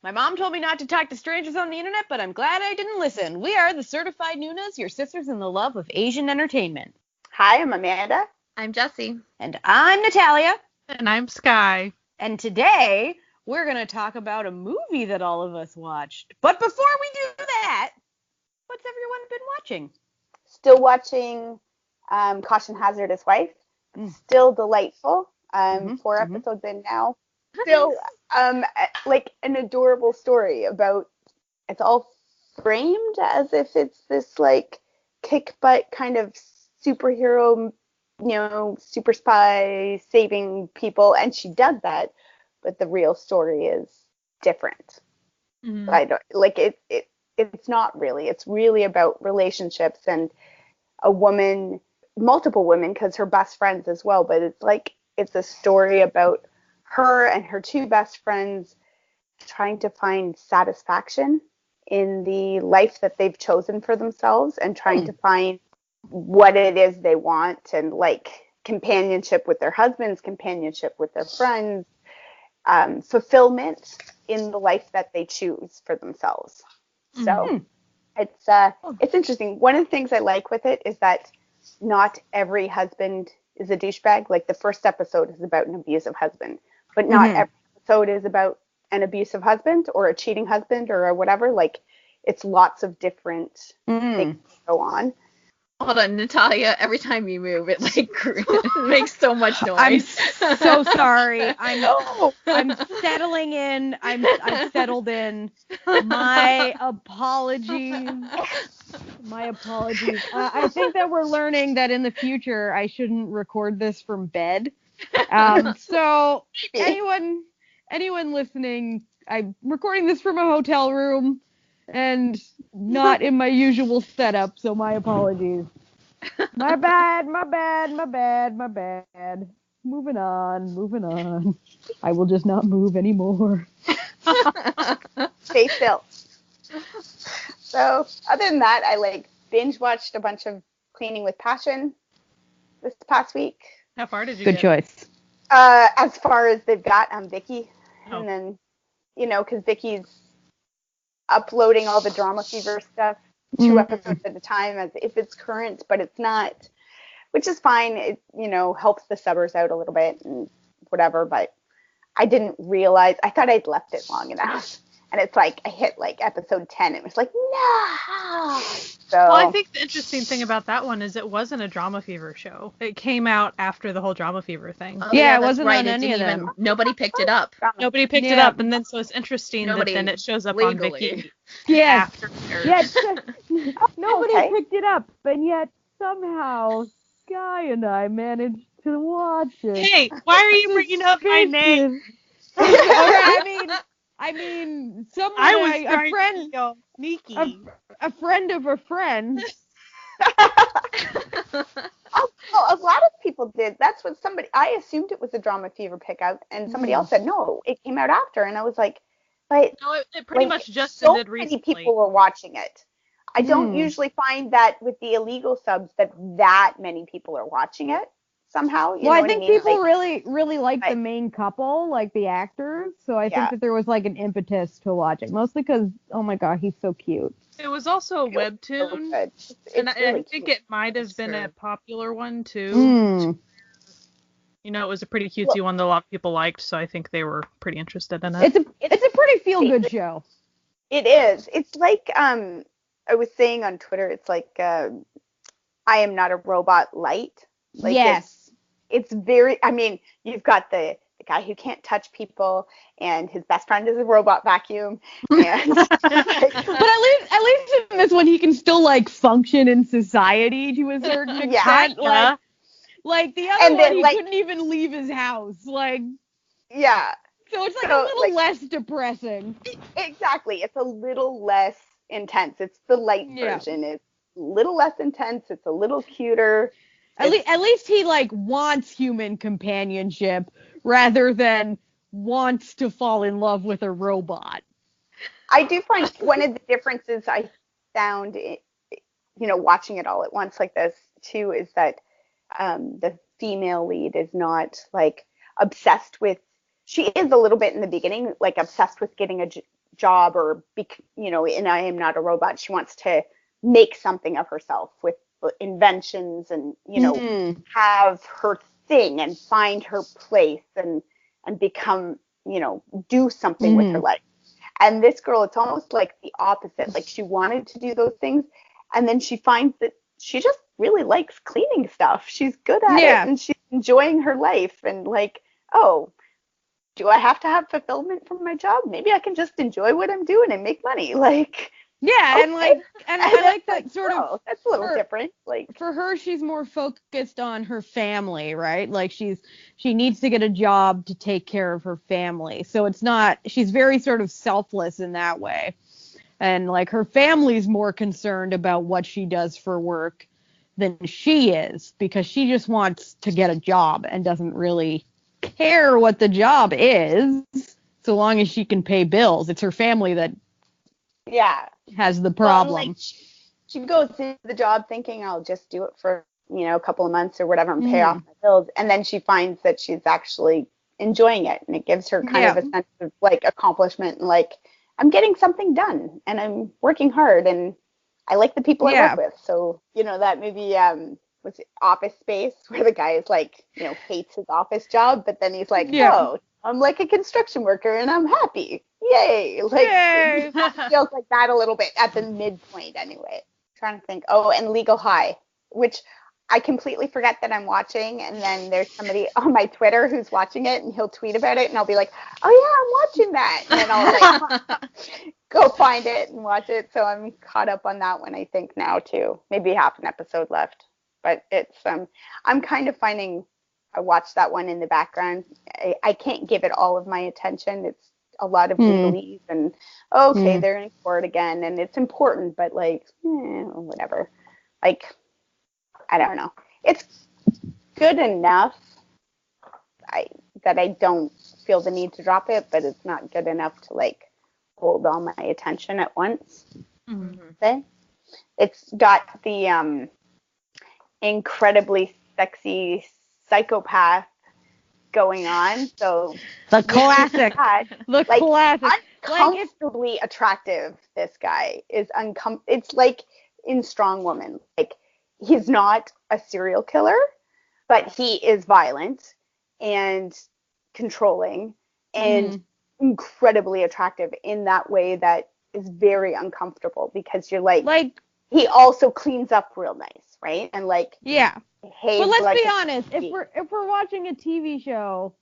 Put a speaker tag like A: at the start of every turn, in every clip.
A: My mom told me not to talk to strangers on the internet, but I'm glad I didn't listen. We are the Certified Nunas, your sisters in the love of Asian entertainment.
B: Hi, I'm Amanda.
C: I'm Jessie.
A: And I'm Natalia.
D: And I'm Sky.
A: And today, we're going to talk about a movie that all of us watched. But before we do that, what's everyone been watching?
B: Still watching Caution Hazardous Wife. Still delightful. 4 episodes in now. Still like an adorable story about, it's all framed as if it's this like kick butt kind of superhero, super spy saving people, and she does that, but the real story is different. I don't like it. It's not really. It's really about relationships and a woman, multiple women, because her best friends as well. But it's a story about her and her two best friends trying to find satisfaction in the life that they've chosen for themselves and trying to find what it is they want, and like companionship with their husbands, companionship with their friends, fulfillment in the life that they choose for themselves. So it's interesting. One of the things I like with it is that not every husband is a douchebag. Like the first episode is about an abusive husband, but not every episode is about an abusive husband or a cheating husband or whatever. Like it's lots of different things that go on.
C: Hold on, Natalia, every time you move, it makes so much noise.
A: I'm so sorry. I'm settling in. I've settled in. My apologies. I think that we're learning that in the future I shouldn't record this from bed. So anyone listening, I'm recording this from a hotel room and not in my usual setup, so my apologies. My bad. Moving on. I will just not move anymore.
B: Stay still. So, other than that, I binge watched a bunch of Cleaning with Passion this past week.
D: How far did you get?
A: Good choice.
B: As far as they've got on Vicky. And then, because Vicky's uploading all the Drama Fever stuff 2 episodes at a time as if it's current, but it's not, which is fine. It, helps the subbers out a little bit and whatever, but I didn't realize, I thought I'd left it long enough. And it's like, I hit episode 10. It was like, no. So,
D: well, I think the interesting thing about that one is it wasn't a Drama Fever show. It came out after the whole Drama Fever thing.
C: Oh,
A: yeah, it
C: that's
A: wasn't
C: right.
A: on any of them.
C: Nobody picked it up.
D: Nobody picked it up, and then so it's interesting that then it shows up
C: legally.
D: on Vicky.
A: Yeah.
D: After.
A: Yes. Nobody picked it up, and yet somehow Sky and I managed to watch it.
D: Hey, why are you bringing up my name?
A: I mean, someone,
D: I was
A: a friend,
D: to sneaky.
A: A friend of a friend.
B: a lot of people did. That's what I assumed it was a Drama Fever pickup, and somebody else said, no, it came out after. And I was like, but
D: no, it pretty much just
B: so
D: ended recently.
B: Many people were watching it. I don't usually find that with the illegal subs that many people are watching it. Somehow,
A: well, I think people really like the main couple, like the actors. So I think that there was an impetus to watch it, mostly because, oh my god, he's so cute.
D: It was also a webtoon, and I think it might have been a popular one too. It was a pretty cutesy one that a lot of people liked, so I think they were pretty interested in it.
A: It's a pretty feel good show.
B: It is. It's like I was saying on Twitter. It's like I Am Not a Robot light.
A: Yes.
B: It's very, you've got the guy who can't touch people, and his best friend is a robot vacuum. And
A: but at least in this one, he can still function in society to a certain extent.
B: Yeah.
A: Like the other one, he couldn't even leave his house.
B: Yeah.
A: So it's a little less depressing.
B: Exactly. It's a little less intense. It's the light version. It's a little less intense. It's a little cuter.
A: At least he wants human companionship rather than wants to fall in love with a robot.
B: I do find one of the differences I found, watching it all at once like this too, is that the female lead is not obsessed with. She is a little bit in the beginning, obsessed with getting a job or in I Am Not a Robot, she wants to make something of herself with inventions and, have her thing and find her place and become, do something with her life. And this girl, it's almost like the opposite. Like she wanted to do those things, and then she finds that she just really likes cleaning stuff. She's good at it, and she's enjoying her life. And like, oh, do I have to have fulfillment from my job? Maybe I can just enjoy what I'm doing and make money. Like,
A: yeah, okay. and I like that sort of.
B: That's a little different. Like
A: for her, she's more focused on her family, right? Like she needs to get a job to take care of her family. So it's not. She's very sort of selfless in that way, and like her family's more concerned about what she does for work than she is, because she just wants to get a job and doesn't really care what the job is, so long as she can pay bills. It's her family that has the problem.
B: Well, like, she goes into the job thinking I'll just do it for a couple of months or whatever and pay off my bills, and then she finds that she's actually enjoying it, and it gives her kind of a sense of like accomplishment and like I'm getting something done and I'm working hard and I like the people I work with. So that movie was it Office Space, where the guy is like hates his office job, but then he's like, oh, I'm like a construction worker and I'm happy. Yay! Like, it feels like that a little bit at the midpoint anyway. I'm trying to think. Oh, and Legal High, which I completely forget that I'm watching, and then there's somebody on my Twitter who's watching it, and he'll tweet about it, and I'll be like, oh yeah, I'm watching that, and then I'll like go find it and watch it. So I'm caught up on that one, I think, now too. Maybe half an episode left, but it's I'm kind of finding I watch that one in the background. I can't give it all of my attention. It's a lot of legalese and they're in court again, and it's important, but like whatever. Like, I don't know. It's good enough that I don't feel the need to drop it, but it's not good enough to like hold all my attention at once. Okay? It's got the incredibly sexy psychopath going on, so
A: the classic, classic,
B: uncomfortably attractive. This guy is it's like in Strong Woman, like he's not a serial killer, but he is violent and controlling and incredibly attractive in that way that is very uncomfortable, because you're like he also cleans up real nice, right? And like
A: but let's be honest, if we're watching a TV show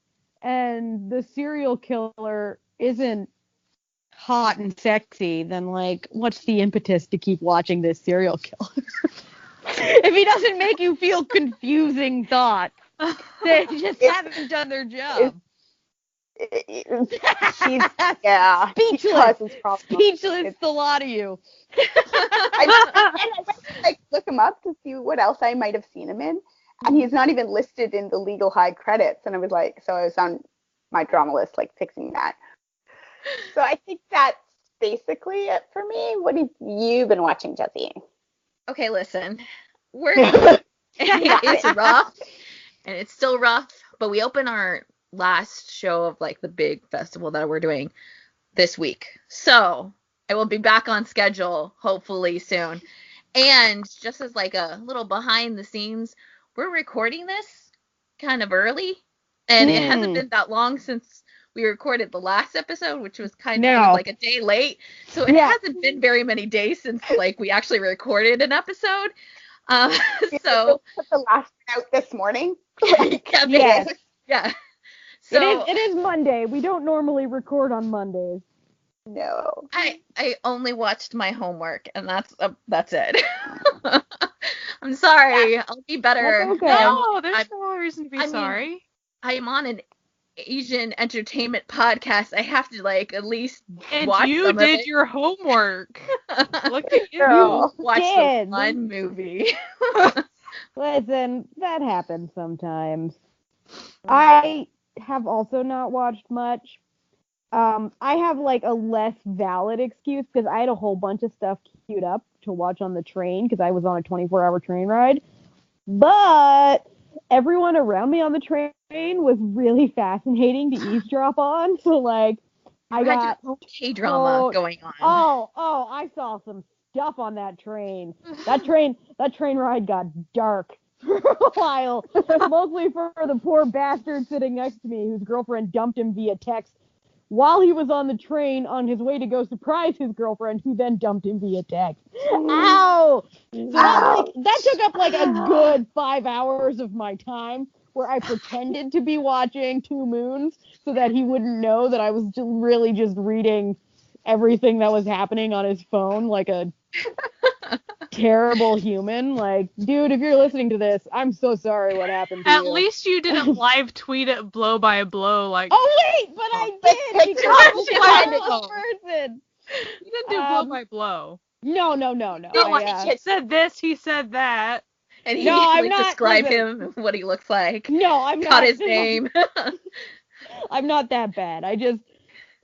A: and the serial killer isn't hot and sexy, then like what's the impetus to keep watching this serial killer? If he doesn't make you feel confusing thoughts, they just haven't done their job.
B: She's
A: speechless, the lot of you.
B: I went to like look him up to see what else I might have seen him in, and he's not even listed in the Legal High credits. And I was like, so I was on my drama list, like fixing that. So I think that's basically it for me. What have you been watching, Jessie?
C: Okay, listen, it's rough, and it's still rough, but we open our last show of like the big festival that we're doing this week, so I will be back on schedule hopefully soon. And just as like a little behind the scenes, we're recording this kind of early, and it hasn't been that long since we recorded the last episode, which was kind of like a day late, so it hasn't been very many days since like we actually recorded an episode. So
B: put the last one out this morning.
A: So it is Monday. We don't normally record on Mondays.
B: No.
C: I only watched my homework, and that's it. I'm sorry. I'll be better.
A: That's okay.
D: No, there's no reason to be sorry.
C: I am on an Asian entertainment podcast. I have to like at least
D: and
C: watch
D: you
C: some
D: did
C: of it.
D: your homework. Look at you.
B: Girl.
C: Watch the one movie.
A: Listen, that happens sometimes. I have also not watched much. I have like a less valid excuse because I had a whole bunch of stuff queued up to watch on the train because I was on a 24-hour train ride. But everyone around me on the train was really fascinating to eavesdrop on. So like I got
C: K-drama going on.
A: Oh, I saw some stuff on that train. That train ride got dark for a while. Mostly for the poor bastard sitting next to me whose girlfriend dumped him via text while he was on the train on his way to go surprise his girlfriend, who then dumped him via text. Ow! So that took up like a good 5 hours of my time, where I pretended to be watching Two Moons so that he wouldn't know that I was really just reading everything that was happening on his phone like a terrible human. Like, dude, if you're listening to this, I'm so sorry what happened to you.
D: At least you didn't live tweet it blow by blow like.
A: Oh wait, but I did because person.
D: You didn't do blow by blow.
A: No.
C: He
D: said this, he said that.
C: And he didn't describe him, what he looks like.
A: No, I'm not.
C: Got his name.
A: I'm not that bad.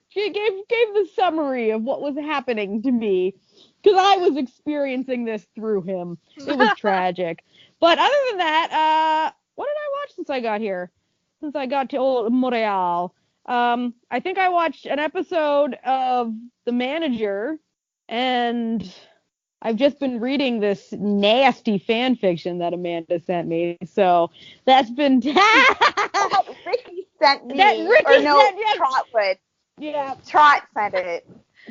A: She gave the summary of what was happening to me, because I was experiencing this through him. It was tragic. But other than that, what did I watch since I got here? Since I got to old Montreal? I think I watched an episode of The Manager, and I've just been reading this nasty fan fiction that Amanda sent me. So that's been
B: Ricky sent me. Trot would.
A: Yeah.
B: Trot sent it.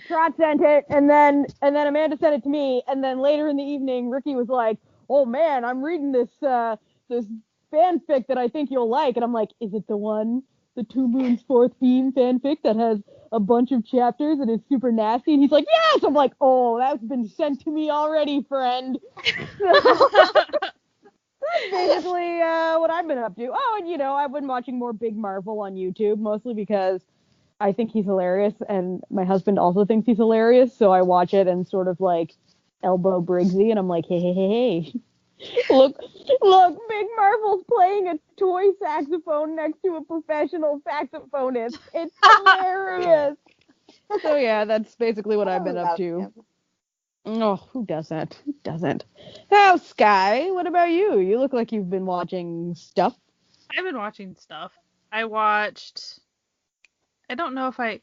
A: Trot sent it, and then Amanda sent it to me, and then later in the evening, Ricky was like, "Oh man, I'm reading this fanfic that I think you'll like," and I'm like, "Is it the Two Moons Fourth Beam fanfic that has a bunch of chapters and is super nasty?" And he's like, "Yes!" I'm like, "Oh, that's been sent to me already, friend." That's basically what I've been up to. Oh, and I've been watching more Big Marvel on YouTube, mostly because I think he's hilarious, and my husband also thinks he's hilarious, so I watch it and sort of like elbow Briggsy, and I'm like, hey. Look, Big Marvel's playing a toy saxophone next to a professional saxophonist. It's hilarious. So yeah, that's basically what I've been up to.
B: Him.
A: Oh, who doesn't? Now, Sky, what about you? You look like you've been watching stuff.
D: I've been watching stuff. I don't know if I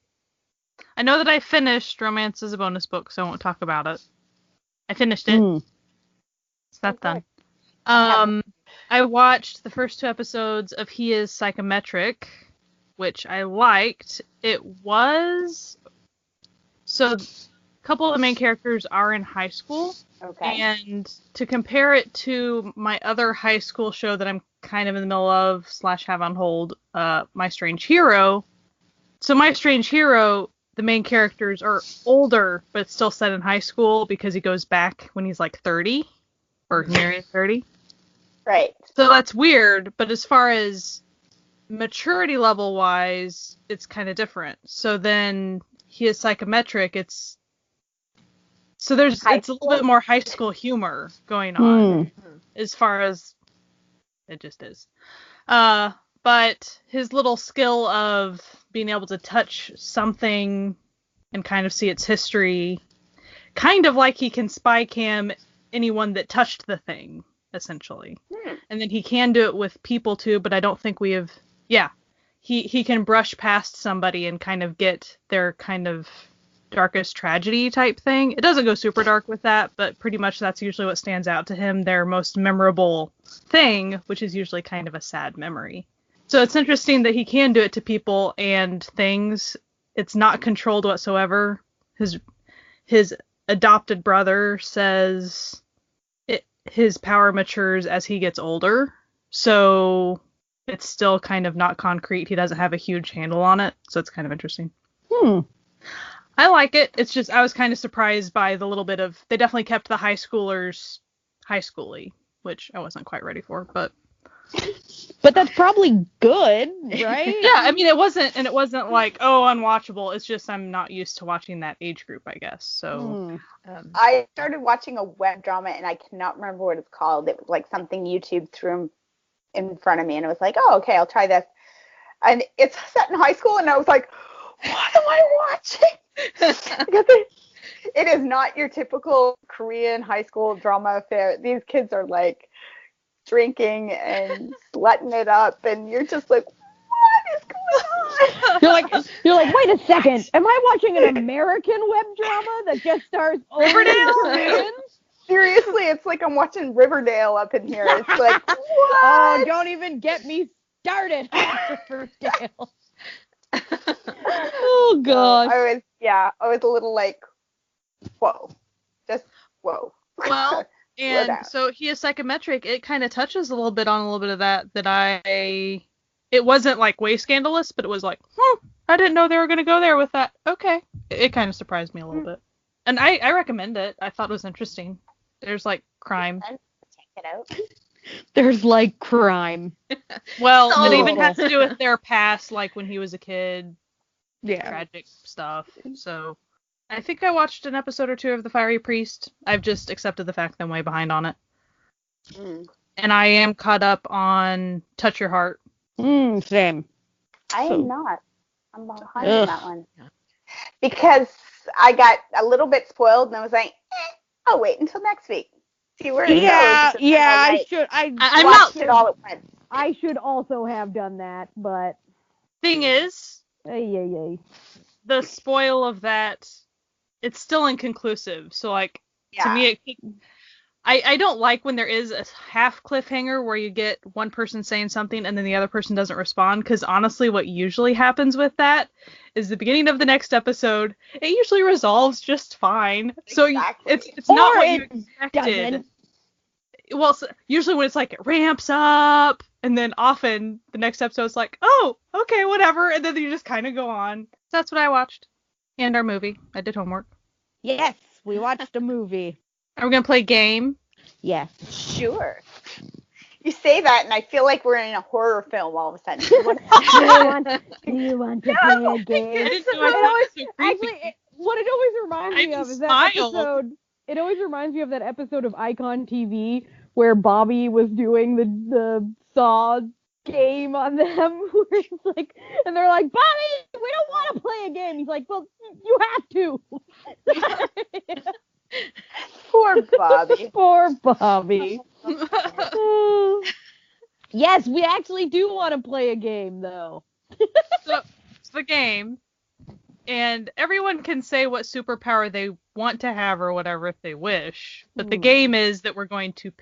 D: know that I finished Romance is a Bonus Book, so I won't talk about it. I finished it. So that's done. I watched the first 2 episodes of He is Psychometric, which I liked. It was... So, a couple of the main characters are in high school.
B: Okay.
D: And to compare it to my other high school show that I'm kind of in the middle of / have on hold, My Strange Hero. So My Strange Hero, the main characters are older, but still set in high school because he goes back when he's like 30 or near 30.
B: Right.
D: So that's weird, but as far as maturity level wise, it's kind of different. So then He is Psychometric. It's a little bit more high school humor going on as far as it just is. But his little skill of being able to touch something and kind of see its history, kind of like he can spy cam anyone that touched the thing, essentially. And then he can do it with people too, but I don't think we have... Yeah, he can brush past somebody and kind of get their kind of darkest tragedy type thing. It doesn't go super dark with that, but pretty much that's usually what stands out to him, their most memorable thing, which is usually kind of a sad memory. So it's interesting that he can do it to people and things. It's not controlled whatsoever. His adopted brother says his power matures as he gets older. So it's still kind of not concrete. He doesn't have a huge handle on it. So it's kind of interesting. I like it. It's just I was kind of surprised by the little bit of... They definitely kept the high schoolers high schooly, which I wasn't quite ready for, but...
A: But that's probably good, right?
D: Yeah, I mean, it wasn't like, oh, unwatchable. It's just I'm not used to watching that age group, I guess. So
B: I started watching a web drama, and I cannot remember what it's called. It was like something YouTube threw in front of me, and it was like, oh, okay, I'll try this. And it's set in high school, and I was like, what am I watching? Because it is not your typical Korean high school drama affair. These kids are like drinking and slutting it up, and you're just like, what is going
A: You're like, wait a second. Am I watching an American web drama that just stars only Koreans?
B: Seriously, it's like I'm watching Riverdale up in here. It's like, what?
A: Oh, don't even get me started on Riverdale. Oh gosh.
B: I was a little like, whoa, just whoa.
D: Well, and so he is psychometric. It kind of touches a little bit of that it wasn't like way scandalous, but it was like, I didn't know they were going to go there with that. Okay. It kind of surprised me a little bit. And I recommend it. I thought it was interesting. There's like crime.
B: Check it out.
A: There's like crime.
D: Well, it even has to do with their past, like when he was a kid.
A: Yeah.
D: Tragic stuff. So I think I watched an episode or two of The Fiery Priest. I've just accepted the fact that I'm way behind on it. And I am caught up on Touch Your Heart.
A: Same.
B: I am not. I'm behind on that one. Because I got a little bit spoiled and I was like, I'll wait until next week. See where it goes.
A: I should.
B: I watched it all at once.
A: I should also have done that, but
D: thing is,
A: the
D: spoil of that, it's still inconclusive. So like to me, I don't like when there is a half cliffhanger where you get one person saying something and then the other person doesn't respond. Because honestly, what usually happens with that is the beginning of the next episode. It usually resolves just fine.
B: Exactly.
D: So it's not what you expected. Well, so usually when it's like it ramps up, and then often the next episode's like, oh, okay, whatever, and then you just kind of go on. That's what I watched. And our movie. I did homework.
A: Yes, we watched a movie.
D: Are we gonna play a game?
A: Yes.
B: Sure. You say that, and I feel like we're in a horror film all of a sudden.
A: Do you want to play a game? What it always reminds me of is that episode. It always reminds me of that episode of Icon TV where Bobby was doing the Saw game on them. Where it's like, and they're like, Bobby, we don't want to play a game. He's like, well, you have to.
B: Poor Bobby.
A: Poor Bobby. Yes, we actually do want to play a game, though.
D: So it's the game, and everyone can say what superpower they want to have or whatever if they wish. But the game is that we're going to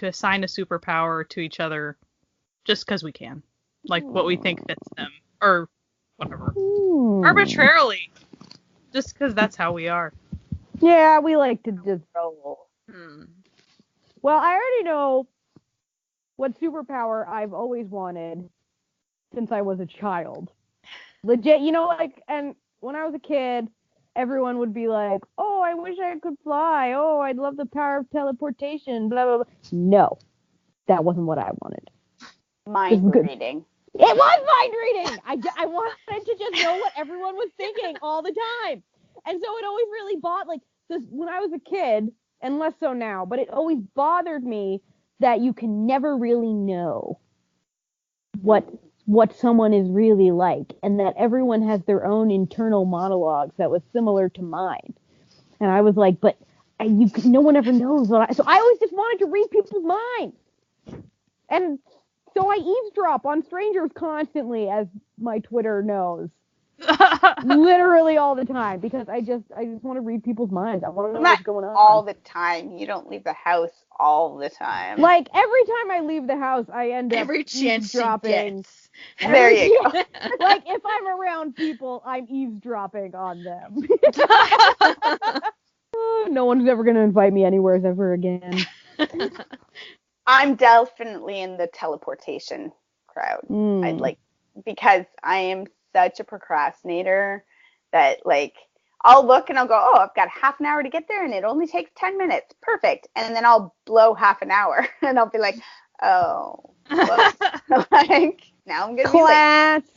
D: assign a superpower to each other just because we can. Like what we think fits them. Or whatever. Arbitrarily. Just because that's how we are.
A: Yeah, we like to just roll. Well, I already know what superpower I've always wanted since I was a child. Legit, and when I was a kid, everyone would be like, oh, I wish I could fly. Oh, I'd love the power of teleportation, blah, blah, blah. No, that wasn't what I wanted.
B: Mind reading.
A: It was mind reading. I wanted to just know what everyone was thinking all the time. And so it always really when I was a kid, and less so now, but it always bothered me that you can never really know what someone is really like, and that everyone has their own internal monologues that was similar to mine. And I was like, but no one ever knows so I always just wanted to read people's minds. And so I eavesdrop on strangers constantly, as my Twitter knows. Literally all the time, because I just want to read people's minds. I want to know what's going on.
B: All the time. You don't leave the house all the time.
A: Like every time I leave the house, I end up
C: every chance
A: eavesdropping.
B: There you go.
A: Like if I'm around people, I'm eavesdropping on them. No one's ever gonna invite me anywhere ever again.
B: I'm definitely in the teleportation crowd. I'd like, because I am such a procrastinator that I'll look and I'll go, oh, I've got half an hour to get there and it only takes 10 minutes. Perfect. And then I'll blow half an hour and I'll be like, oh, now I'm going to be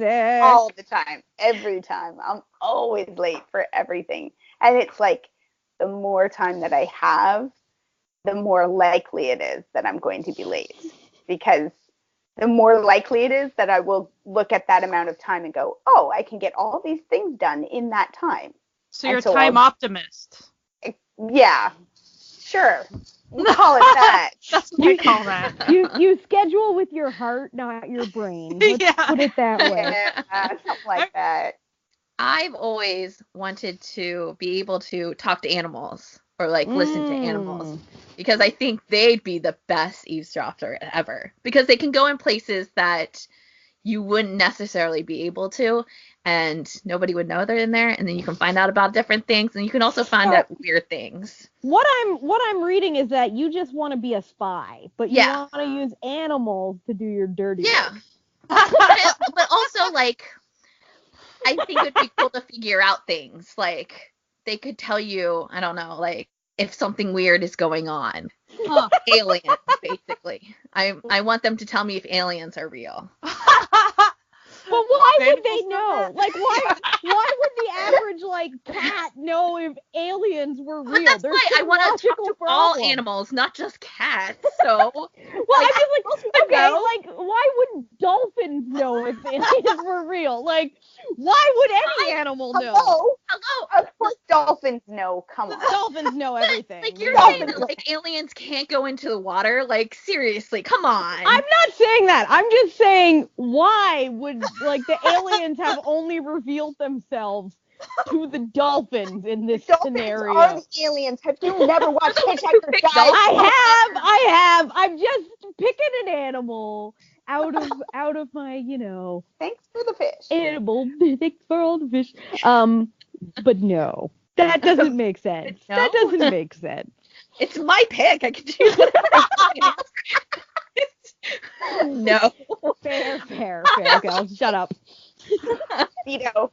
B: late. All the time. Every time. I'm always late for everything. And it's like the more time that I have, the more likely it is that I'm going to be late. Because the more likely it is that I will look at that amount of time and go, oh, I can get all these things done in that time.
D: So you're a time optimist.
B: Yeah, sure. We'll call it that.
D: That's what we call that.
A: You schedule with your heart, not your brain. Let's put it that way.
B: Yeah, something like that.
C: I've always wanted to be able to talk to animals or like listen to animals because I think they'd be the best eavesdropper ever because they can go in places that you wouldn't necessarily be able to and nobody would know they're in there, and then you can find out about different things, and you can also find out weird things.
A: What I'm reading is that you just want to be a spy, but you want to use animals to do your dirty work.
C: But also, like, I think it'd be cool to figure out things. Like, they could tell you, I don't know, like, if something weird is going on. Aliens, basically. I want them to tell me if aliens are real.
A: But why would they know? Like, why would the average, like, cat know if aliens were real?
C: That's why I want to talk to all animals, not just cats, so...
A: Well, I feel like, okay, like, why would dolphins know if aliens were real? Like, why would any animal know?
B: Hello? Of course dolphins know, come on.
A: Dolphins know everything.
C: Like, you're saying that, like, aliens can't go into the water? Like, seriously, come on.
A: I'm not saying that. I'm just saying, why would... Like, the aliens have only revealed themselves to the dolphins in this scenario.
B: Dolphins are the aliens. Have you never watched Hitchhiker's Guide?
A: I have. I'm just picking an animal out of my,
B: Thanks for the fish.
A: Animal. Thanks for all the fish. But no. That doesn't make sense. No? That doesn't make sense.
C: It's my pick. I can choose whatever I want. No.
A: Fair. Okay, shut up.
B: Veto.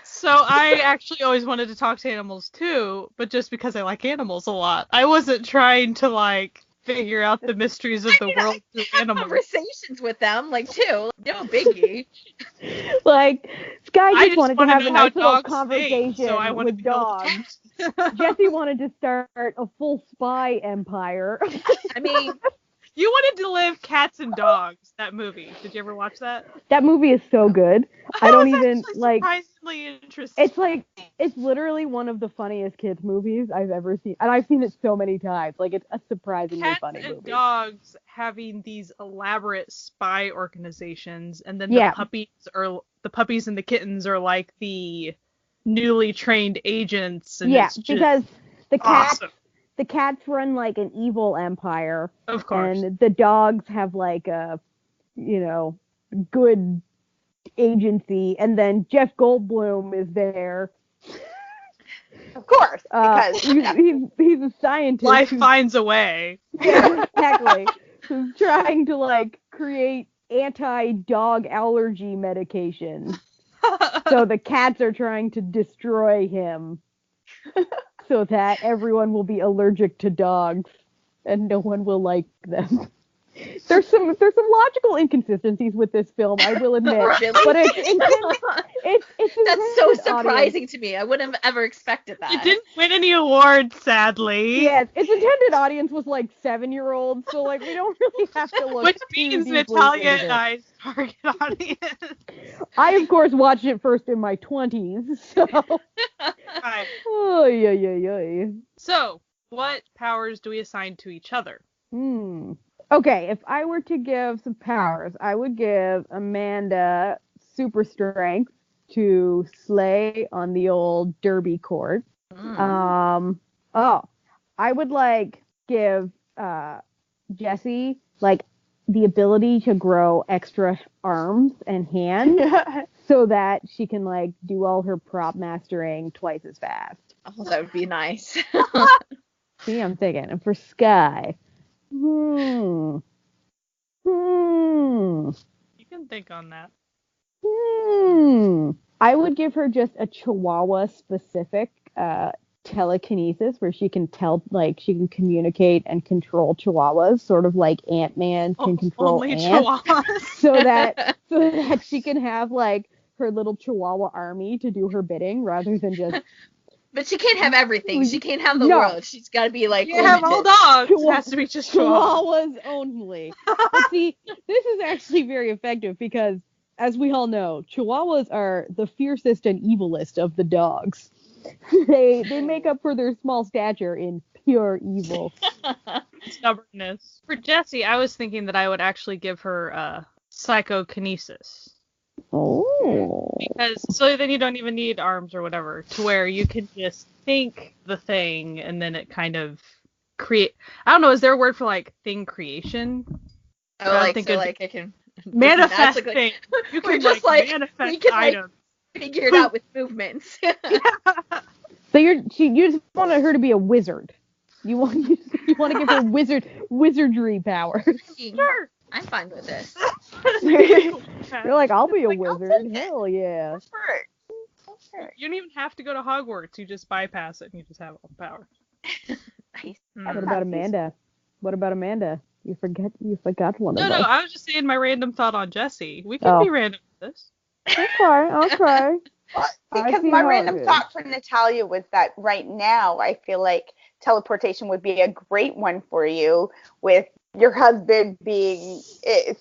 D: So I actually always wanted to talk to animals too, but just because I like animals a lot. I wasn't trying to like figure out the mysteries of the world through animals.
C: Conversations with them, like too. No biggie.
A: Like Sky just wanted to have a nice little
D: conversation
A: with dogs. Jesse wanted to start a full spy empire.
C: I mean,
D: you wanted to live Cats and Dogs, that movie. Did you ever watch that?
A: That movie is so good. I don't even like.
D: Surprisingly interesting.
A: It's like it's literally one of the funniest kids movies I've ever seen, and I've seen it so many times. Like it's a surprisingly funny movie. Cats and
D: dogs having these elaborate spy organizations, and then the puppies and the kittens are like the newly trained agents. And it's just
A: because the cats.
D: Awesome.
A: The cats run like an evil empire.
D: Of course.
A: And the dogs have like a, good agency. And then Jeff Goldblum is there.
B: Of course. Because
A: he's a scientist.
D: Life finds a way.
A: Yeah, exactly. Who's trying to like create anti-dog allergy medication. So the cats are trying to destroy him. So that everyone will be allergic to dogs and no one will like them. There's some logical inconsistencies with this film, I will admit.
C: Really?
A: But it's
C: that's so surprising to me. I wouldn't have ever expected that.
D: It didn't win any awards, sadly.
A: Yes, its intended audience was like 7-year-olds, so like we don't really have to look.
D: Which means Natalia and I's target audience.
A: I of course watched it first in my 20s, so.
D: Right.
A: Oh yeah.
D: So, what powers do we assign to each other?
A: Okay, if I were to give some powers, I would give Amanda super strength to slay on the old derby court. I would like give Jessie like the ability to grow extra arms and hands so that she can like do all her prop mastering twice as fast.
C: Oh, that would be nice.
A: See, I'm thinking. And for Sky,
D: You can think on that.
A: I would give her just a Chihuahua specific telekinesis where she can she can communicate and control Chihuahuas, sort of like Ant-Man can control ants.
D: Chihuahuas.
A: so that she can have like her little Chihuahua army to do her bidding rather than just.
C: But she can't have everything. She can't have the world. She's got to be like.
D: You have all dogs. It has to be just
A: Chihuahuas only. But see, this is actually very effective because, as we all know, Chihuahuas are the fiercest and evilest of the dogs. They make up for their small stature in You're evil.
D: Stubbornness. For Jessie, I was thinking that I would actually give her psychokinesis.
A: Oh.
D: Because so then you don't even need arms or whatever, to where you can just think the thing and then it kind of create. I don't know. Is there a word for like thing creation?
C: Oh, like so like it can
D: manifest things. You can just like manifest
C: we can
D: items.
C: Like figure it out with movements.
A: So you just want her to be a wizard. You want to give her wizardry power.
C: Sure. I'm fine with this.
A: You're like, I'll be a wizard. Hell yeah.
D: You don't even have to go to Hogwarts. You just bypass it and you just have all the power.
C: Nice.
A: What about Amanda? You forgot one of us.
D: No, I was just saying my random thought on Jessie. We can be random with this.
A: Okay.
B: Because my random thought for Natalia was that right now I feel like teleportation would be a great one for you, with your husband being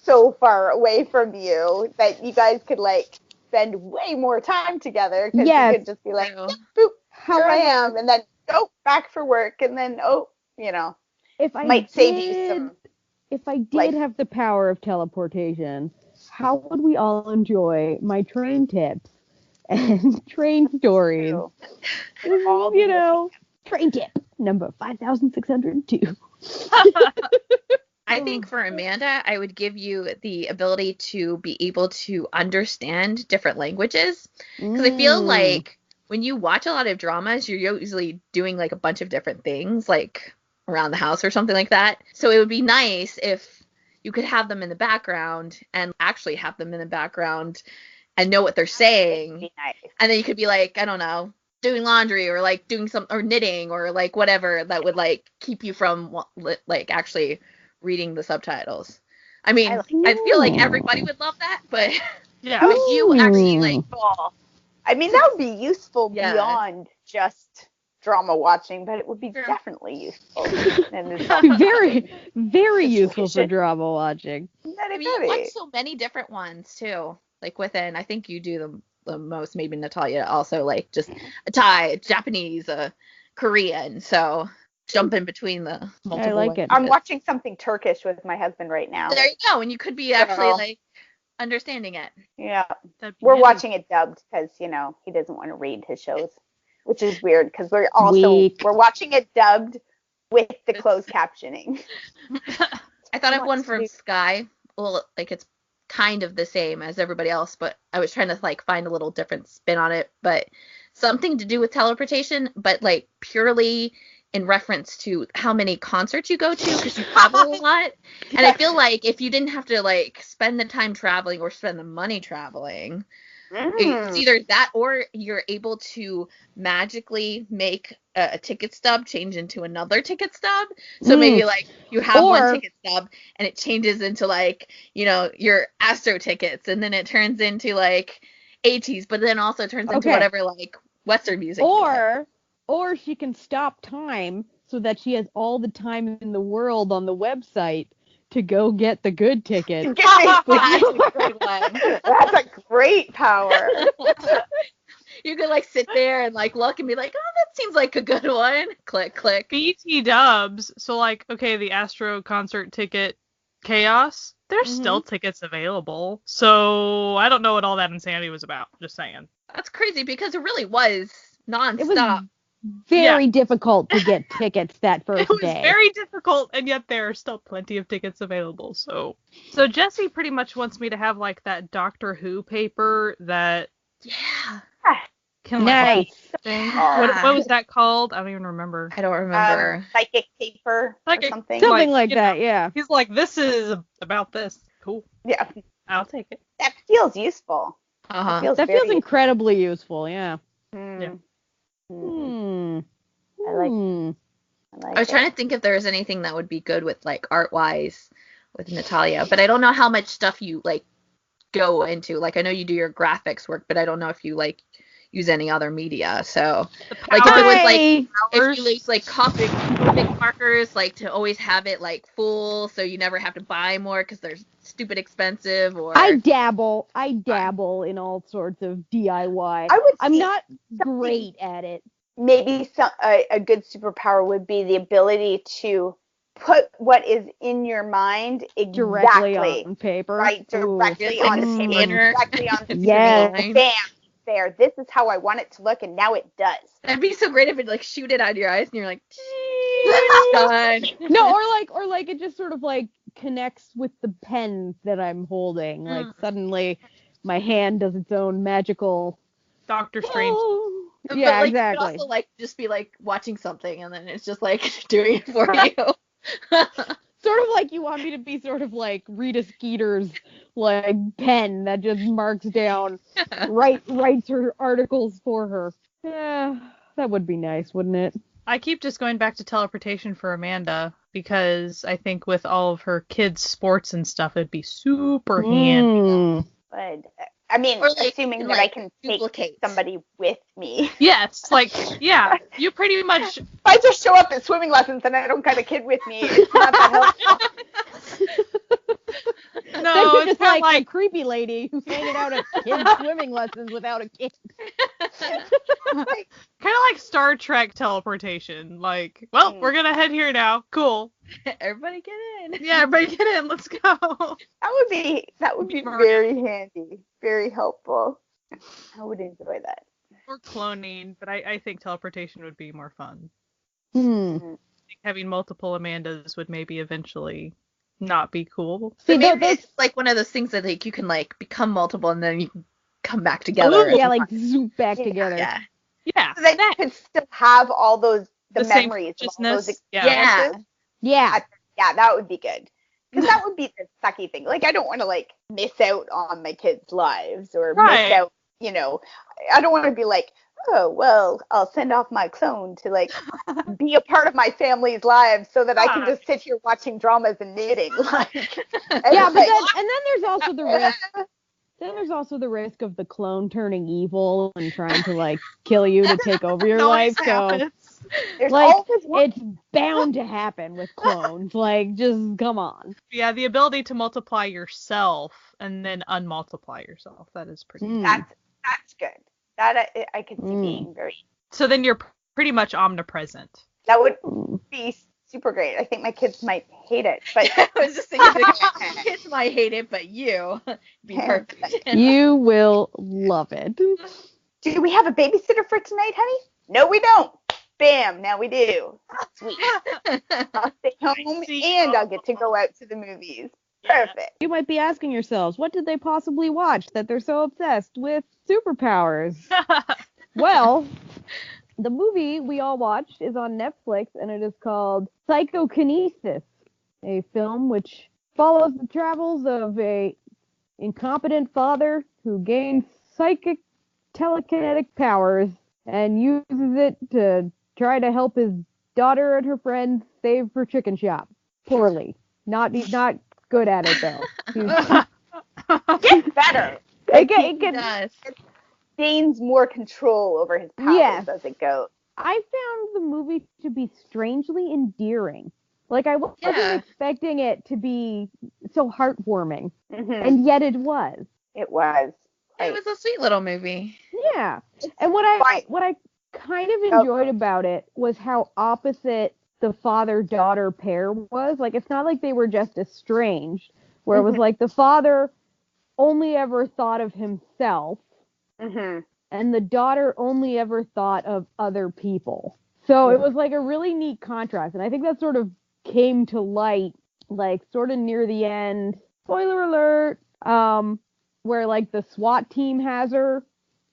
B: so far away from you that you guys could like spend way more time together, because you could just be like, boop, here I am, and then back for work, and then save you some.
A: If I did have the power of teleportation, how would we all enjoy my train tips and train stories? Train tip number 5602.
C: I think for Amanda, I would give you the ability to be able to understand different languages. Because I feel like when you watch a lot of dramas, you're usually doing like a bunch of different things, like around the house or something like that. So it would be nice if you could have them in the background and actually have them in the background and know what they're saying.
B: Nice.
C: And then you could be like, I don't know, doing laundry or like doing or knitting or like whatever that would like keep you from like actually reading the subtitles. I mean, I feel like everybody would love that, but if you actually like,
B: I mean, that would be useful beyond just drama watching, but it would be definitely useful.
A: Very, very useful for drama watching.
C: I mean, you watch so many different ones too. Like within, I think you do the most. Maybe Natalia also, like just a Thai, Japanese, Korean. So jump in between the multiple.
A: I like it.
B: I'm watching something Turkish with my husband right now.
C: There you go, and you could be actually like understanding it.
B: Yeah, we're watching it dubbed because he doesn't want to read his shows, which is weird because we're watching it dubbed with the closed captioning.
C: I thought of one from Sky. Well, like it's kind of the same as everybody else, but I was trying to like find a little different spin on it, but something to do with teleportation, but like purely in reference to how many concerts you go to, because you travel a lot. And I feel like if you didn't have to like spend the time traveling or spend the money traveling, it's either that or you're able to magically make a ticket stub change into another ticket stub. So maybe like you have one ticket stub and it changes into like, your Astro tickets, and then it turns into like 80s, but then also turns into whatever like Western music.
A: Or she can stop time so that she has all the time in the world on the website to go get the good ticket.
C: That's a great one.
B: That's a great power.
C: You could like sit there and like look and be like, oh, that seems like a good one. Click, click.
D: BT dubs. So like, okay, the Astro concert ticket chaos. There's still tickets available. So I don't know what all that insanity was about. Just saying.
C: That's crazy because it really was nonstop.
A: Very difficult to get tickets that first day.
D: It was very difficult, and yet there are still plenty of tickets available. So Jessie pretty much wants me to have like that Doctor Who paper that
A: nice.
D: What was that called? I don't even remember.
C: I don't remember.
B: Psychic paper or something.
A: Something like that, yeah.
D: He's like, this is about this. Cool.
B: Yeah.
D: I'll take it.
B: That feels useful.
C: Uh-huh.
A: That feels incredibly useful, yeah.
D: Yeah.
B: I like
C: I was trying to think if there was anything that would be good with like art-wise with Natalia, but I don't know how much stuff you like go into. Like I know you do your graphics work, but I don't know if you like use any other media. So like if it was like if you use like Copic markers, like to always have it like full so you never have to buy more because they're stupid expensive. Or
A: I dabble in all sorts of DIY. I'm not great at it.
B: maybe a good superpower would be the ability to put what is in your mind
A: directly on paper.
B: Right, directly on the paper, directly on the
A: screen.
B: Bam, there. This is how I want it to look, and now it does.
C: That'd be so great if it like shoot it out of your eyes, and you're like, done.
A: No, or like it just sort of like connects with the pen that I'm holding. Like suddenly, my hand does its own magical.
D: Doctor Strange.
A: Yeah,
C: but, like,
A: exactly.
C: You could also like just be like watching something, and then it's just like doing it for you.
A: Sort of like you want me to be sort of like Rita Skeeter's like pen that just marks down, writes her articles for her. Yeah, that would be nice, wouldn't it?
D: I keep just going back to teleportation for Amanda because I think with all of her kids' sports and stuff, it'd be super handy.
B: But I mean,
C: or, like,
B: assuming that I can take somebody with me.
D: Yes, like, yeah, you pretty much.
B: If I just show up at swimming lessons and I don't got a kid with me, it's not that helpful.
A: No, it's just like a creepy lady who's hanging out at kids' swimming lessons without a kid.
D: Kind of like Star Trek teleportation. Like, well, we're gonna head here now. Cool.
C: Everybody get in.
D: Yeah, everybody get in. Let's go.
B: That would be very handy, very helpful. I would enjoy that.
D: Or cloning, but I think teleportation would be more fun.
A: I
D: think having multiple Amandas would maybe eventually not be cool.
C: See, maybe it's like one of those things that like you can like become multiple and then you can come back together.
A: Ooh, yeah, like zoop back together.
C: Yeah.
B: So then you can still have all those the memories of all those experiences.
A: Yeah,
B: that would be good. Because that would be the sucky thing. Like, I don't want to, like, miss out on my kids' lives or miss out, you know. I don't want to be like, oh, well, I'll send off my clone to, like, be a part of my family's lives so that I can just sit here watching dramas and knitting. Like,
A: yeah, but then there's also the risk. Then there's also the risk of the clone turning evil and trying to, like, kill you to take over your life. So, like, it's bound to happen with clones. Like, just come on.
D: Yeah, the ability to multiply yourself and then unmultiply yourself. That is pretty
B: That's good. That I could see being very...
D: So then you're pretty much omnipresent.
B: That would be super great. I think my kids might hate it, but
C: I was just thinking the kids might hate it, but you be perfect.
A: You will love it.
B: Do we have a babysitter for tonight, honey? No, we don't. Bam, now we do. Sweet. I'll stay home and I'll get to go out to the movies. Perfect.
A: You might be asking yourselves, what did they possibly watch that they're so obsessed with superpowers? Well, the movie we all watched is on Netflix, and it is called Psychokinesis, a film which follows the travels of a incompetent father who gains psychic telekinetic powers and uses it to try to help his daughter and her friends save her chicken shop. Poorly. He's not good at it, though.
B: Gets better.
A: It
B: gains more control over his powers as it goes.
A: I found the movie to be strangely endearing. Like, I wasn't expecting it to be so heartwarming. And yet it was.
B: It was.
C: It was a sweet little movie.
A: Yeah. And what I kind of enjoyed about it was how opposite the father-daughter pair was. Like, it's not like they were just estranged, where it was like the father only ever thought of himself, and the daughter only ever thought of other people. So it was like a really neat contrast, and I think that sort of came to light, like, sort of near the end. Spoiler alert! Where, like, the SWAT team has her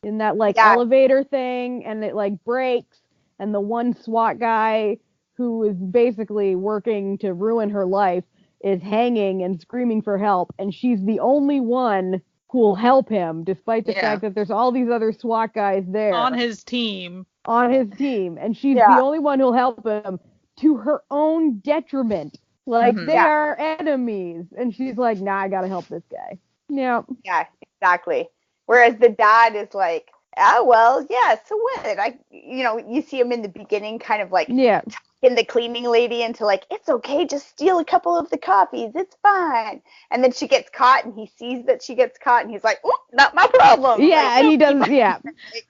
A: in that, like, elevator thing, and it, like, breaks, and the one SWAT guy who is basically working to ruin her life is hanging and screaming for help, and she's the only one who'll help him, despite the fact that there's all these other SWAT guys there.
D: On his team.
A: And she's the only one who'll help him to her own detriment. Like, they are enemies. And she's like, nah, I gotta help this guy. Yeah.
B: Yeah, exactly. Whereas the dad is like, oh, well, yeah, so what? You see him in the beginning kind of like talking in the cleaning lady into like, it's okay, just steal a couple of the copies, it's fine. And then she gets caught, and he sees that she gets caught, and he's like, oh, not my problem.
A: Yeah,
B: like,
A: and he does. Yeah,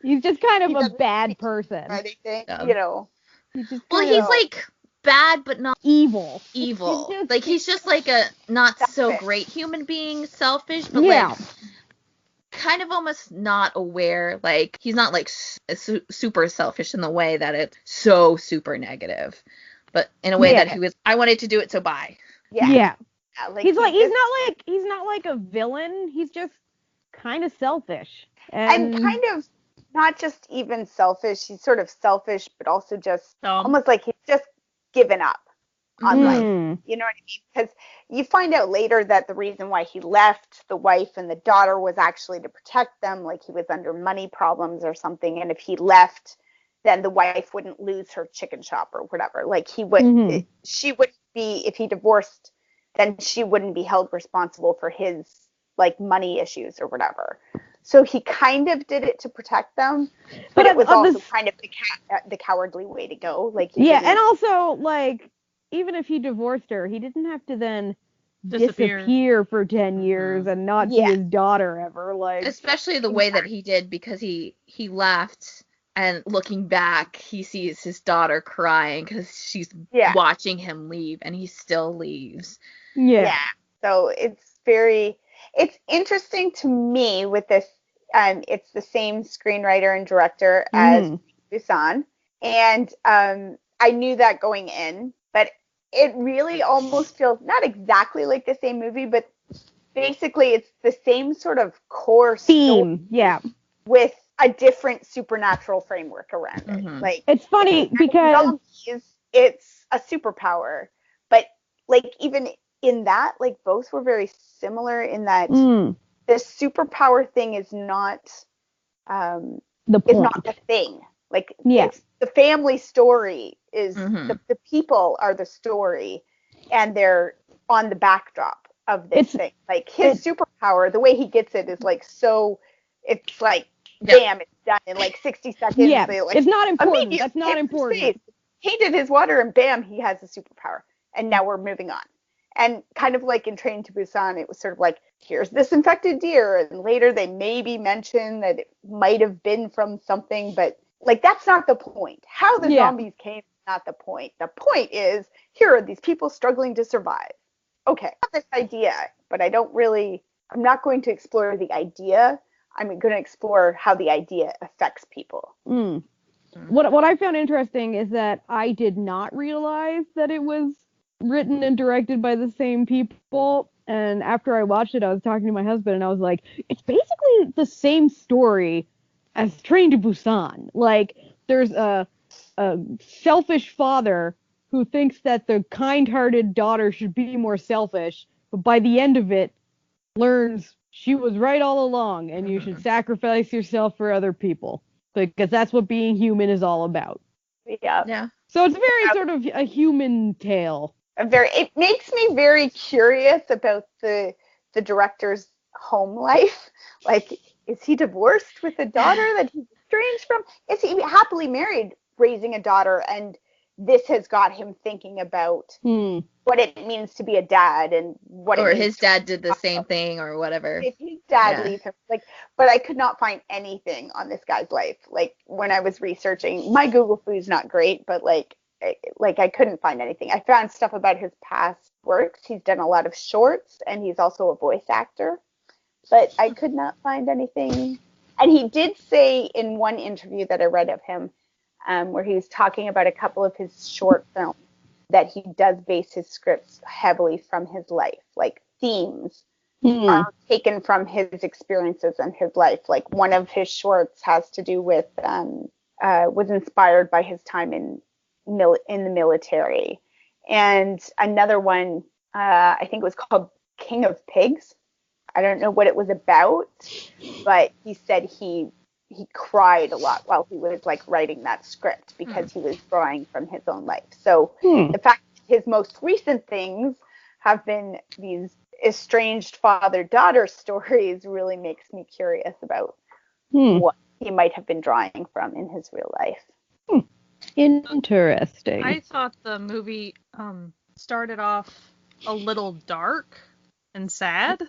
A: he's just kind of a bad person.
B: Anything,
A: He's just
C: he's like bad, but not
A: evil.
C: He's just like a not so great human being, selfish, but like kind of almost not aware. Like he's not like super selfish in the way that it's so super negative, but in a way that he was. I wanted to do it, so bye.
A: Yeah. Like, he's not like a villain. He's just kind of selfish
B: and kind of not just even selfish. He's sort of selfish, but also just almost like he's just given up on life. You know what I mean? Because you find out later that the reason why he left the wife and the daughter was actually to protect them. Like he was under money problems or something. And if he left, then the wife wouldn't lose her chicken shop or whatever. Like she wouldn't be, if he divorced, then she wouldn't be held responsible for his like money issues or whatever. So he kind of did it to protect them, but it was also kind of the cowardly way to go. Like
A: and also like even if he divorced her, he didn't have to then disappear for 10 years and not see his daughter ever. Like
C: especially the way that he did, because he left. And looking back, he sees his daughter crying because she's watching him leave, and he still leaves.
B: Yeah. So it's interesting to me with this. It's the same screenwriter and director as Busan. And I knew that going in, but it really almost feels not exactly like the same movie, but basically it's the same sort of core
A: theme.
B: With a different supernatural framework around it. Like
A: it's funny because
B: it's a superpower, but like even in that, like both were very similar in that the superpower thing is not the thing. Like it's the family story is the people are the story, and they're on the backdrop of this thing. Like his superpower, the way he gets it is like so. It's like bam, it's done in like 60 seconds.
A: Yeah,
B: like,
A: it's not important. That's not important.
B: He did his water, and bam, he has a superpower. And now we're moving on. And kind of like in Train to Busan, it was sort of like, here's this infected deer, and later they maybe mention that it might have been from something, but like that's not the point. How the zombies came is not the point. The point is, here are these people struggling to survive. Okay, I have this idea, but I'm not going to explore the idea. I'm going to explore how the idea affects people.
A: What I found interesting is that I did not realize that it was written and directed by the same people. And after I watched it, I was talking to my husband, and I was like, it's basically the same story as Train to Busan. Like, there's a selfish father who thinks that the kind-hearted daughter should be more selfish, but by the end of it, learns she was right all along, and you should sacrifice yourself for other people, because that's what being human is all about.
B: Yeah.
A: So it's very sort of a human tale.
B: It makes me very curious about the director's home life. Like, is he divorced with a daughter that he's estranged from? Is he happily married, raising a daughter, and this has got him thinking about what it means to be a dad and what
C: or his dad did the same thing or whatever.
B: If his dad leaves him, but I could not find anything on this guy's life. Like when I was researching, my Google food's not great, but like I couldn't find anything. I found stuff about his past works. He's done a lot of shorts, and he's also a voice actor, but I could not find anything. And he did say in one interview that I read of him, where he was talking about a couple of his short films, that he does base his scripts heavily from his life. Like themes are taken from his experiences in his life. Like one of his shorts has to do with, was inspired by his time in the military. And another one, I think it was called King of Pigs. I don't know what it was about, but he said he cried a lot while he was like writing that script because he was drawing from his own life. So the fact that his most recent things have been these estranged father-daughter stories really makes me curious about what he might have been drawing from in his real life.
A: Interesting.
D: I thought the movie started off a little dark and sad.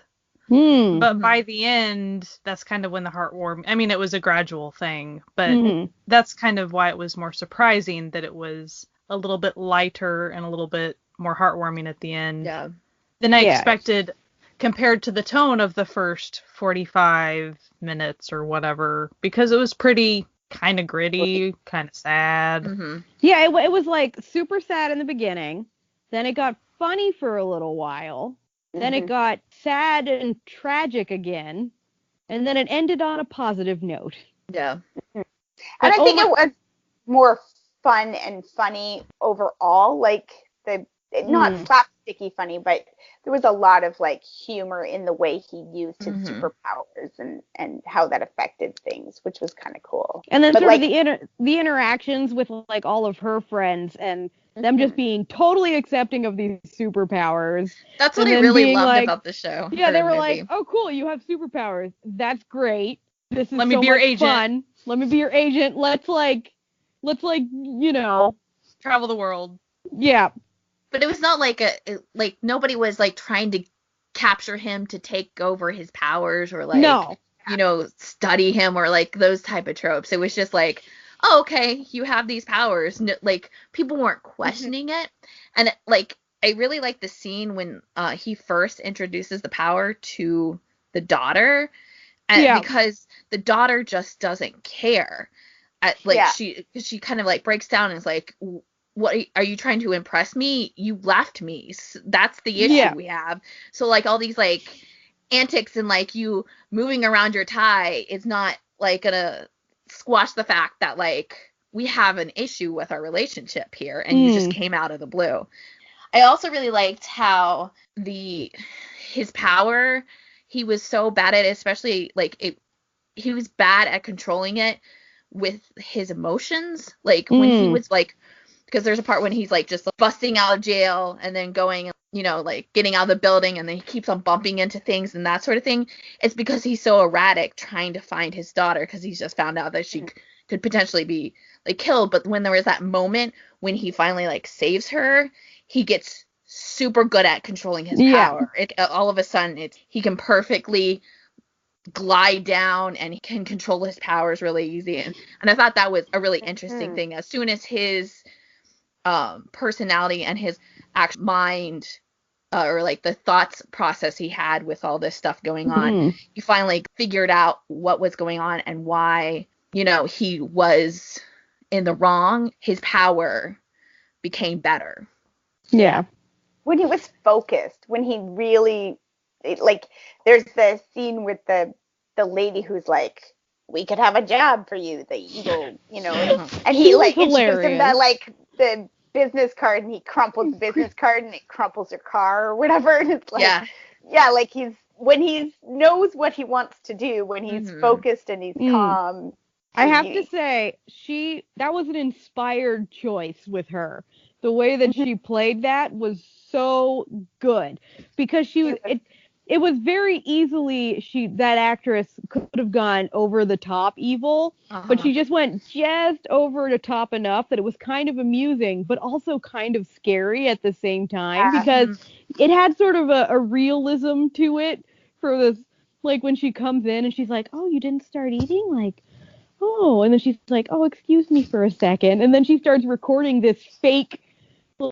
D: But by the end, that's kind of when the heartwarming... I mean, it was a gradual thing, but that's kind of why it was more surprising that it was a little bit lighter and a little bit more heartwarming at the end than I expected, compared to the tone of the first 45 minutes or whatever, because it was pretty kind of gritty, kind of sad.
A: Yeah, it was like super sad in the beginning. Then it got funny for a little while. Then it got sad and tragic again, and then it ended on a positive note.
B: Yeah. And I think it was more fun and funny overall, like not slapsticky funny, but there was a lot of like humor in the way he used his superpowers and how that affected things, which was kind of cool.
A: And then sort of the interactions with like all of her friends and them just being totally accepting of these superpowers.
C: That's what I really loved about the show.
A: Yeah, they were like, "Oh, cool, you have superpowers. That's great. This is
D: Let me be your agent.
A: Fun. Let me be your agent. Let's
D: travel the world."
A: Yeah.
C: But it was not like nobody was like trying to capture him to take over his powers or like study him or like those type of tropes. It was just like, oh, okay, you have these powers. No, like, people weren't questioning it. And, like, I really like the scene when he first introduces the power to the daughter. And because the daughter just doesn't care. She kind of, like, breaks down and is like, what are you trying to impress me? You left me. That's the issue we have. So, like, all these, like, antics and, like, you moving around your tie is not, like, gonna squash the fact that like we have an issue with our relationship here and you just came out of the blue. I also really liked how his power, he was so bad at it, especially like he was bad at controlling it with his emotions. Like when he was like, because there's a part when he's like just busting out of jail and then going, like getting out of the building and then he keeps on bumping into things and that sort of thing. It's because he's so erratic trying to find his daughter because he's just found out that she could potentially be like killed. But when there was that moment when he finally like saves her, he gets super good at controlling his power. All of a sudden he can perfectly glide down and he can control his powers really easy. And I thought that was a really interesting thing. As soon as his personality and his actual mind or like the thoughts process he had with all this stuff going on, he finally figured out what was going on and why, he was in the wrong. His power became better.
A: Yeah.
B: When he was focused, when he really, like, there's the scene with the lady who's like, we could have a job for you, the evil, and he like, and she gives him that, like, the business card, and he crumples the business card, and it crumples her car or whatever, and it's like, like when he knows what he wants to do, when he's focused and he's calm.
A: I have to say, that was an inspired choice with her. The way that she played that was so good because she was. It was very easily that actress could have gone over the top evil, but she just went just over the top enough that it was kind of amusing, but also kind of scary at the same time because it had sort of a realism to it for this, like when she comes in and she's like, "Oh, you didn't start eating?" Like, "Oh," and then she's like, "Oh, excuse me for a second," and then she starts recording this fake,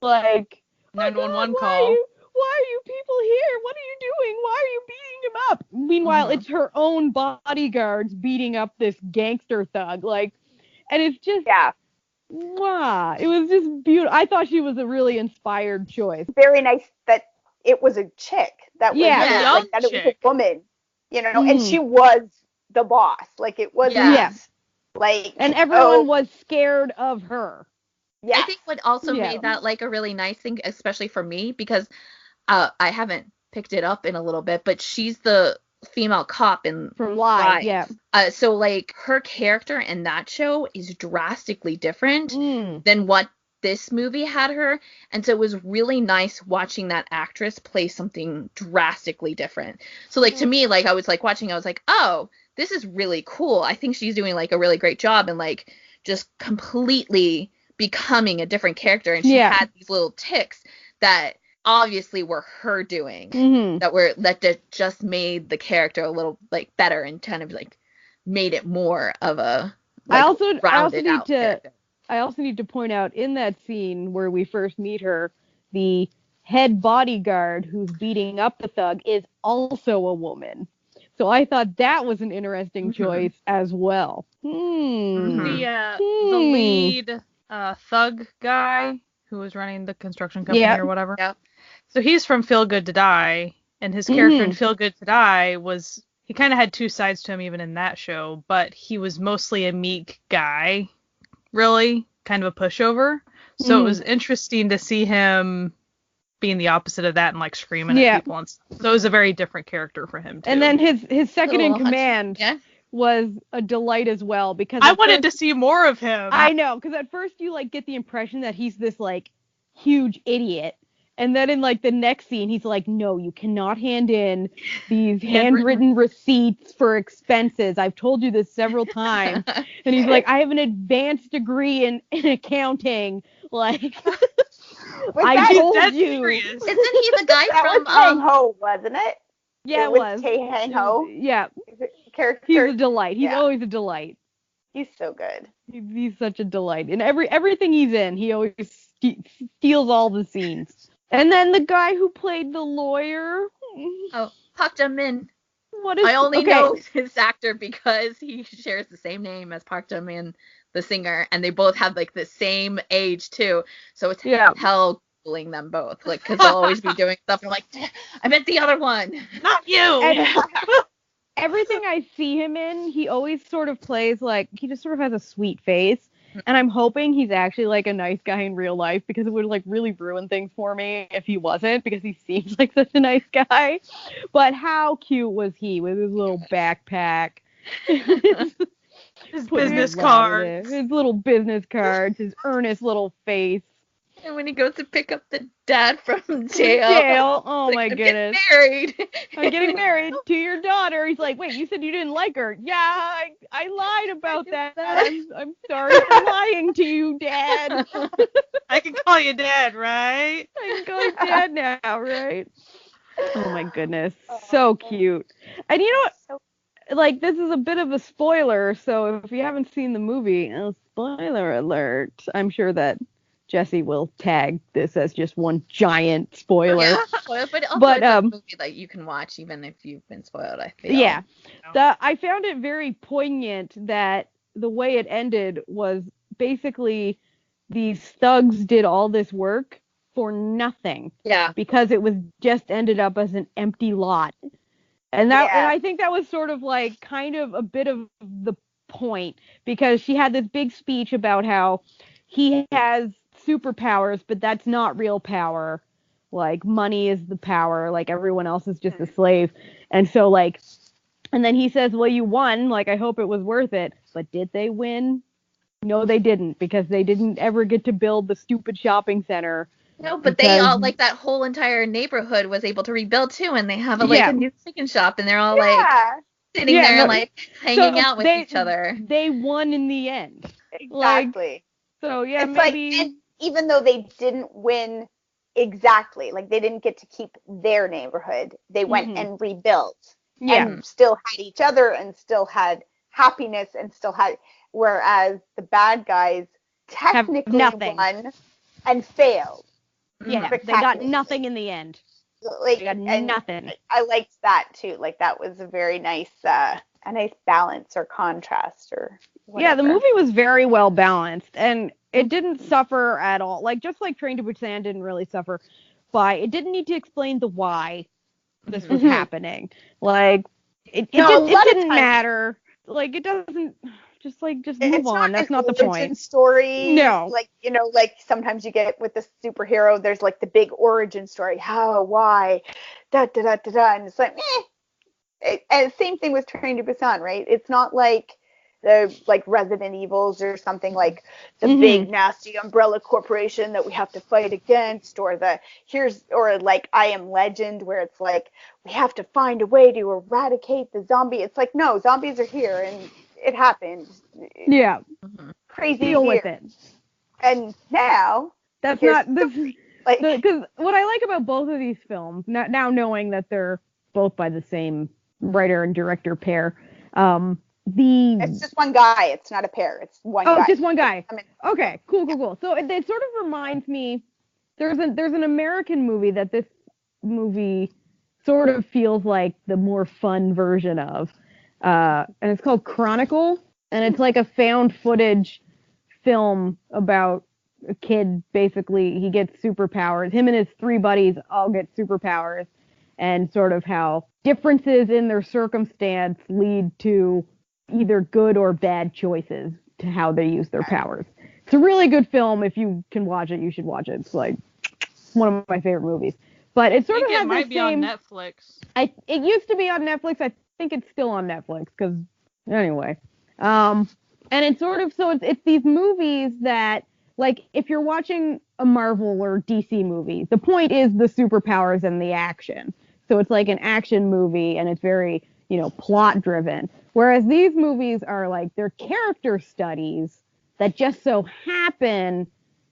A: like,
D: 911 call.
A: Why are you people here? What are you doing? Why are you beating him up? Meanwhile, it's her own bodyguards beating up this gangster thug. Like, and it's just, wow. It was just beautiful. I thought she was a really inspired choice.
B: Very nice that it was a chick. That was that it was a woman, and she was the boss. Like, it wasn't like,
A: and everyone was scared of her.
C: Yeah. I think what also made that like a really nice thing, especially for me, because I haven't picked it up in a little bit, but she's the female cop
A: from Live. Yeah.
C: So like her character in that show is drastically different than what this movie had her, and so it was really nice watching that actress play something drastically different. So like to me, like I was like watching, I was like, oh, this is really cool. I think she's doing like a really great job and like just completely becoming a different character, and she had these little tics that obviously were her doing, that just made the character a little like better and kind of like made it more of a like, rounded out character.
A: I also need to point out in that scene where we first meet her, the head bodyguard who's beating up the thug is also a woman. So I thought that was an interesting choice as well.
D: The lead thug guy who was running the construction company or whatever.
C: Yeah.
D: So he's from Feel Good to Die, and his character in Feel Good to Die he kind of had two sides to him even in that show, but he was mostly a meek guy, really, kind of a pushover. So it was interesting to see him being the opposite of that and like screaming at people and stuff. So it was a very different character for him too.
A: And then his second in command was a delight as well, because
D: I wanted to see more of him.
A: I know, because at first you like get the impression that he's this like huge idiot. And then in like the next scene, he's like, no, you cannot hand in these handwritten receipts for expenses. I've told you this several times. And he's like, I have an advanced degree in accounting. Like, I told you.
C: Isn't he the guy from
B: Hang Ho, wasn't it?
A: Yeah, it was.
B: Hang Ho.
A: Yeah.
B: Character.
A: He's a delight. He's always a delight.
B: He's so good.
A: He's such a delight. In everything he's in, he always steals all the scenes. And then the guy who played the lawyer.
C: Oh, Park Jung-min.
A: I
C: only know his actor because he shares the same name as Park Jung-min, the singer, and they both have like the same age too. So it's hell Googling them both, like, because they'll always be doing stuff. And I'm like, I meant the other one, not you.
A: And everything I see him in, he always sort of plays like, he just sort of has a sweet face. And I'm hoping he's actually like a nice guy in real life, because it would like really ruin things for me if he wasn't, because he seems like such a nice guy. But how cute was he with his little backpack,
D: his business cards,
A: his little business cards, his earnest little face.
C: And when he goes to pick up the dad from jail.
A: Oh my goodness. I'm getting married to your daughter. He's like, wait, you said you didn't like her. Yeah, I lied about that. I'm sorry for lying to you, Dad.
D: I can call you Dad, right?
A: I can call you Dad now, right? Oh my goodness. So cute. And you know what? Like, this is a bit of a spoiler, so if you haven't seen the movie, spoiler alert, I'm sure that Jesse will tag this as just one giant spoiler.
C: Yeah, but also it's a movie that you can watch even if you've been spoiled, I feel.
A: Yeah. I found it very poignant that the way it ended was basically these thugs did all this work for nothing.
C: Yeah.
A: Because it was just ended up as an empty lot. And and I think that was sort of like kind of a bit of the point, because she had this big speech about how he has superpowers, but that's not real power. Like, money is the power. Like, everyone else is just a slave. And so, like, and then he says, well, you won. Like, I hope it was worth it. But did they win? No, they didn't, because they didn't ever get to build the stupid shopping center.
C: No, but they all, like, that whole entire neighborhood was able to rebuild too, and they have a new chicken shop, and they're all like sitting there, like, hanging out with each other.
A: They won in the end.
B: Exactly.
A: So yeah,
B: it's
A: maybe.
B: Like, and even though they didn't win exactly, like, they didn't get to keep their neighborhood, they went and rebuilt, and still had each other, and still had happiness, and still had. Whereas the bad guys technically won and failed.
A: Yeah, they got nothing in the end.
B: Like,
A: they got nothing.
B: I liked that too. Like, that was a very nice, balance or contrast or whatever.
A: Yeah, the movie was very well balanced, and it didn't suffer at all. Like, just like Train to Busan didn't really suffer by, it didn't need to explain the why this was happening. Like, it didn't matter. Like, it doesn't. Just move on. That's not the point.
B: Story.
A: No.
B: Like, like sometimes you get with the superhero, there's like the big origin story. How, why, and it's like, and same thing with Train to Busan, right? It's not like the Resident Evils or something like the big nasty umbrella corporation that we have to fight against, or like I Am Legend, where it's like we have to find a way to eradicate the zombie. It's like, no, zombies are here and it happened.
A: Yeah.
B: Crazy.
A: Deal with it.
B: And now
A: that's not this. Because what I like about both of these films, now knowing that they're both by the same writer and director pair,
B: it's just one guy. It's not a pair. It's one guy.
A: Oh, just one guy. Okay, cool. So it sort of reminds me. There's an American movie that this movie sort of feels like the more fun version of, and it's called Chronicle, and it's like a found footage film about a kid. Basically, he gets superpowers. Him and his 3 buddies all get superpowers, and sort of how differences in their circumstance lead to either good or bad choices to how they use their powers. It's a really good film. If you can watch it, you should watch it. It's like one of my favorite movies. But it sort of has the same...
D: It might be on Netflix.
A: It used to be on Netflix. I think it's still on Netflix, because anyway. And it's sort of... So it's these movies that, like, if you're watching a Marvel or DC movie, the point is the superpowers and the action. So it's like an action movie, and it's very, plot-driven. Whereas these movies are like, they're character studies that just so happen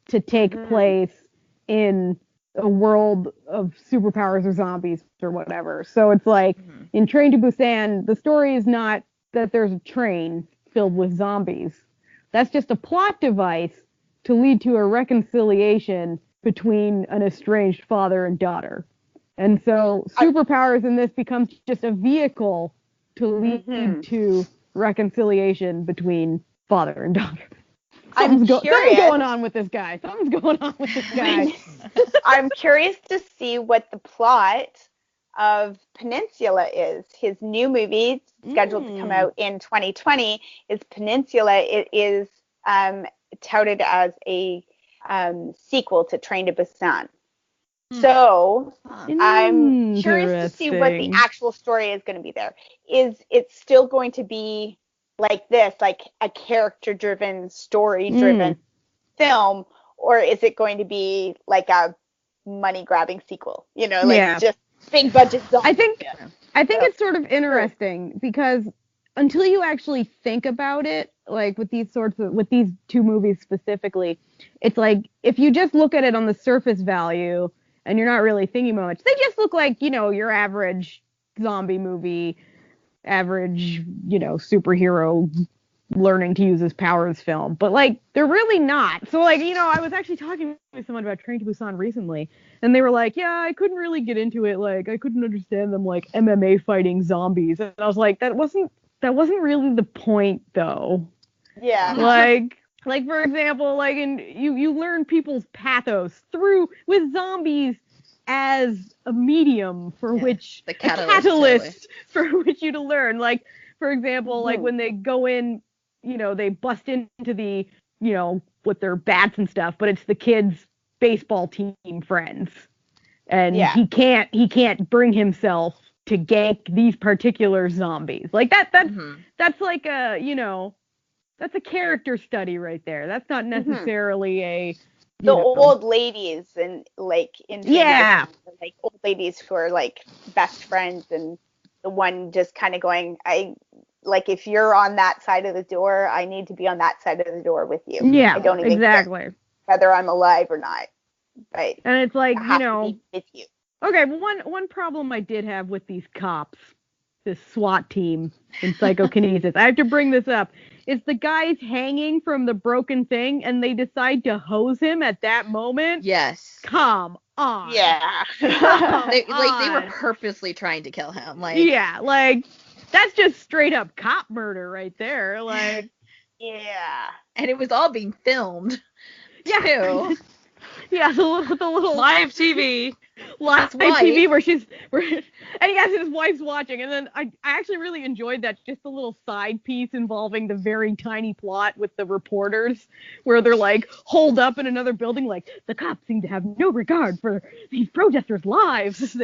A: to take place in a world of superpowers or zombies or whatever. So it's like in Train to Busan, the story is not that there's a train filled with zombies. That's just a plot device to lead to a reconciliation between an estranged father and daughter. And so superpowers in this becomes just a vehicle to lead to reconciliation between father and daughter. Something's going on with this guy.
B: I'm curious to see what the plot of Peninsula is. His new movie, scheduled to come out in 2020, is Peninsula. It is touted as a sequel to Train to Busan. So I'm curious to see what the actual story is going to be there. Is it still going to be like this, like a character-driven, story-driven film, or is it going to be like a money-grabbing sequel? Just big budget zombies.
A: I think it's sort of interesting because until you actually think about it, like with these 2 movies specifically, it's like if you just look at it on the surface value and you're not really thinking much, they just look like, your average zombie movie, average, superhero learning to use his powers film. But, like, they're really not. So, like, I was actually talking with someone about Train to Busan recently, and they were like, yeah, I couldn't really get into it. Like, I couldn't understand them, like, MMA fighting zombies. And I was like, that wasn't really the point, though.
B: Yeah.
A: Like for example, like you learn people's pathos with zombies as a medium for which
C: the catalyst
A: for which you to learn. Like for example, like when they go in, they bust into the, with their bats and stuff, but it's the kids' baseball team friends, and he can't bring himself to gank these particular zombies. Like that's like a that's a character study right there. That's not necessarily
B: the old ladies and like like old ladies who are like best friends, and the one just kind of going, like if you're on that side of the door, I need to be on that side of the door with you.
A: Yeah,
B: I don't even care whether I'm alive or not. Right.
A: And it's like,
B: I have to be with you.
A: Okay, well, one problem I did have with these cops, this SWAT team in Psychokinesis, I have to bring this up, is the guy's hanging from the broken thing and they decide to hose him at that moment?
C: Yes.
A: Come on.
B: Yeah.
C: They were purposely trying to kill him. Like.
A: Yeah, like, that's just straight up cop murder right there. Like.
B: Yeah.
C: And it was all being filmed.
A: Yeah.
C: Too.
A: Yeah, the little
D: live TV.
A: Live TV and yes, his wife's watching. And then I actually really enjoyed that, just a little side piece involving the very tiny plot with the reporters where they're like holed up in another building, like the cops seem to have no regard for these protesters' lives.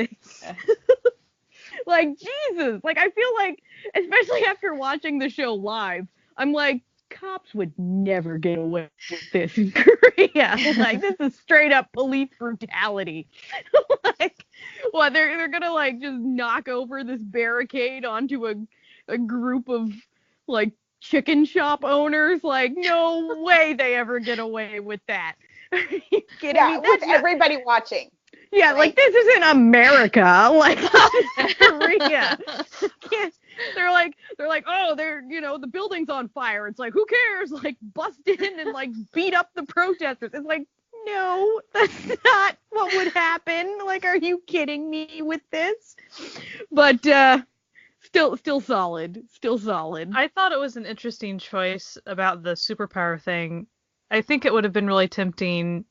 A: Like, Jesus, like I feel like, especially after watching the show live, I'm like, cops would never get away with this in Korea. Like, this is straight up police brutality. Like, what, they're gonna like just knock over this barricade onto a group of like chicken shop owners. Like, no way they ever get away with that. Are you kidding me?
B: With everybody watching.
A: Yeah, like this isn't America. Like, this is Korea. They're like, oh, the building's on fire. It's like, who cares? Like, bust in and like beat up the protesters. It's like, no, that's not what would happen. Like, are you kidding me with this? But still solid. Still solid.
D: I thought it was an interesting choice about the superpower thing. I think it would have been really tempting.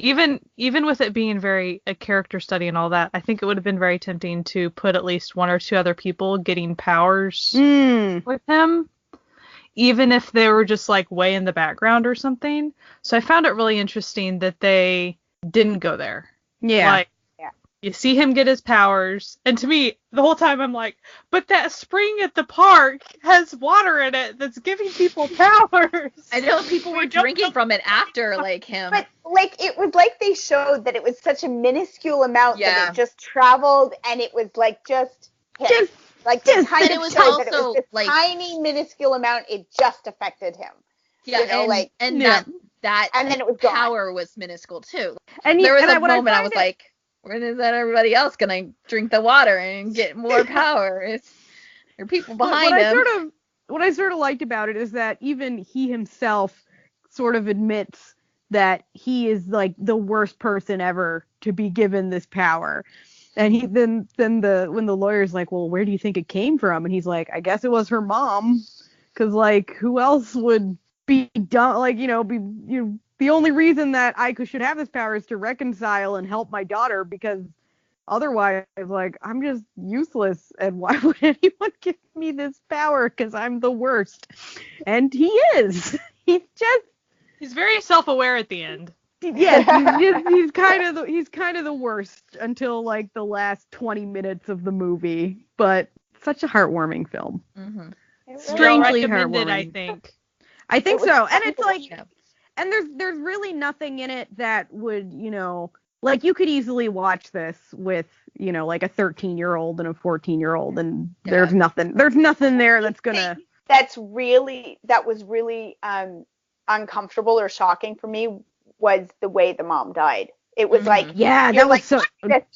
D: Even with it being very a character study and all that, I think it would have been very tempting to put at least one or two other people getting powers with him, even if they were just like way in the background or something. So I found it really interesting that they didn't go there.
A: Yeah.
D: Like, you see him get his powers, and to me, the whole time I'm like, but that spring at the park has water in it that's giving people powers.
C: I know people were drinking from it after, like, him.
B: But, like, it was like they showed that it was such a minuscule amount that it just traveled, and it was, like, just tiny, it was also, that it was this like, tiny, minuscule amount, it just affected him.
C: Yeah, that
B: and then it was
C: power was minuscule, too.
A: And
C: there was a moment I was like, when is that everybody else gonna drink the water and get more power? There are people behind him.
A: What I sort of liked about it is that even he himself sort of admits that he is like the worst person ever to be given this power. And he when the lawyer's like, well, where do you think it came from? And he's like, I guess it was her mom, because like who else would be done? Like, the only reason that I should have this power is to reconcile and help my daughter, because otherwise, like, I'm just useless, and why would anyone give me this power? Because I'm the worst. And he is. He's
D: very self-aware at the end.
A: Yeah, he's kind of the worst until like the last 20 minutes of the movie. But such a heartwarming film.
C: Mm-hmm.
A: Strangely
D: heartwarming.
A: I think so. And it's like. And there's really nothing in it that would, like you could easily watch this with, like a 13-year-old and a 14-year-old, and there's nothing there that's gonna.
B: That was really uncomfortable or shocking for me was the way the mom died. It was like,
A: that was so.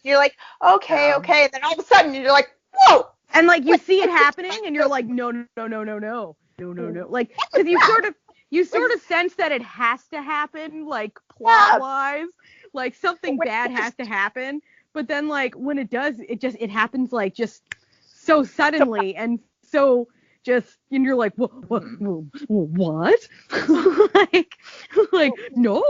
B: You're like, okay, and then all of a sudden you're like, whoa,
A: and like you see it happening, and you're like, no, like because you sort of sense that it has to happen, like, plot-wise. Like, something bad has to happen. But then, like, when it does, it happens, like, just so suddenly. And so and you're like, what? like, no.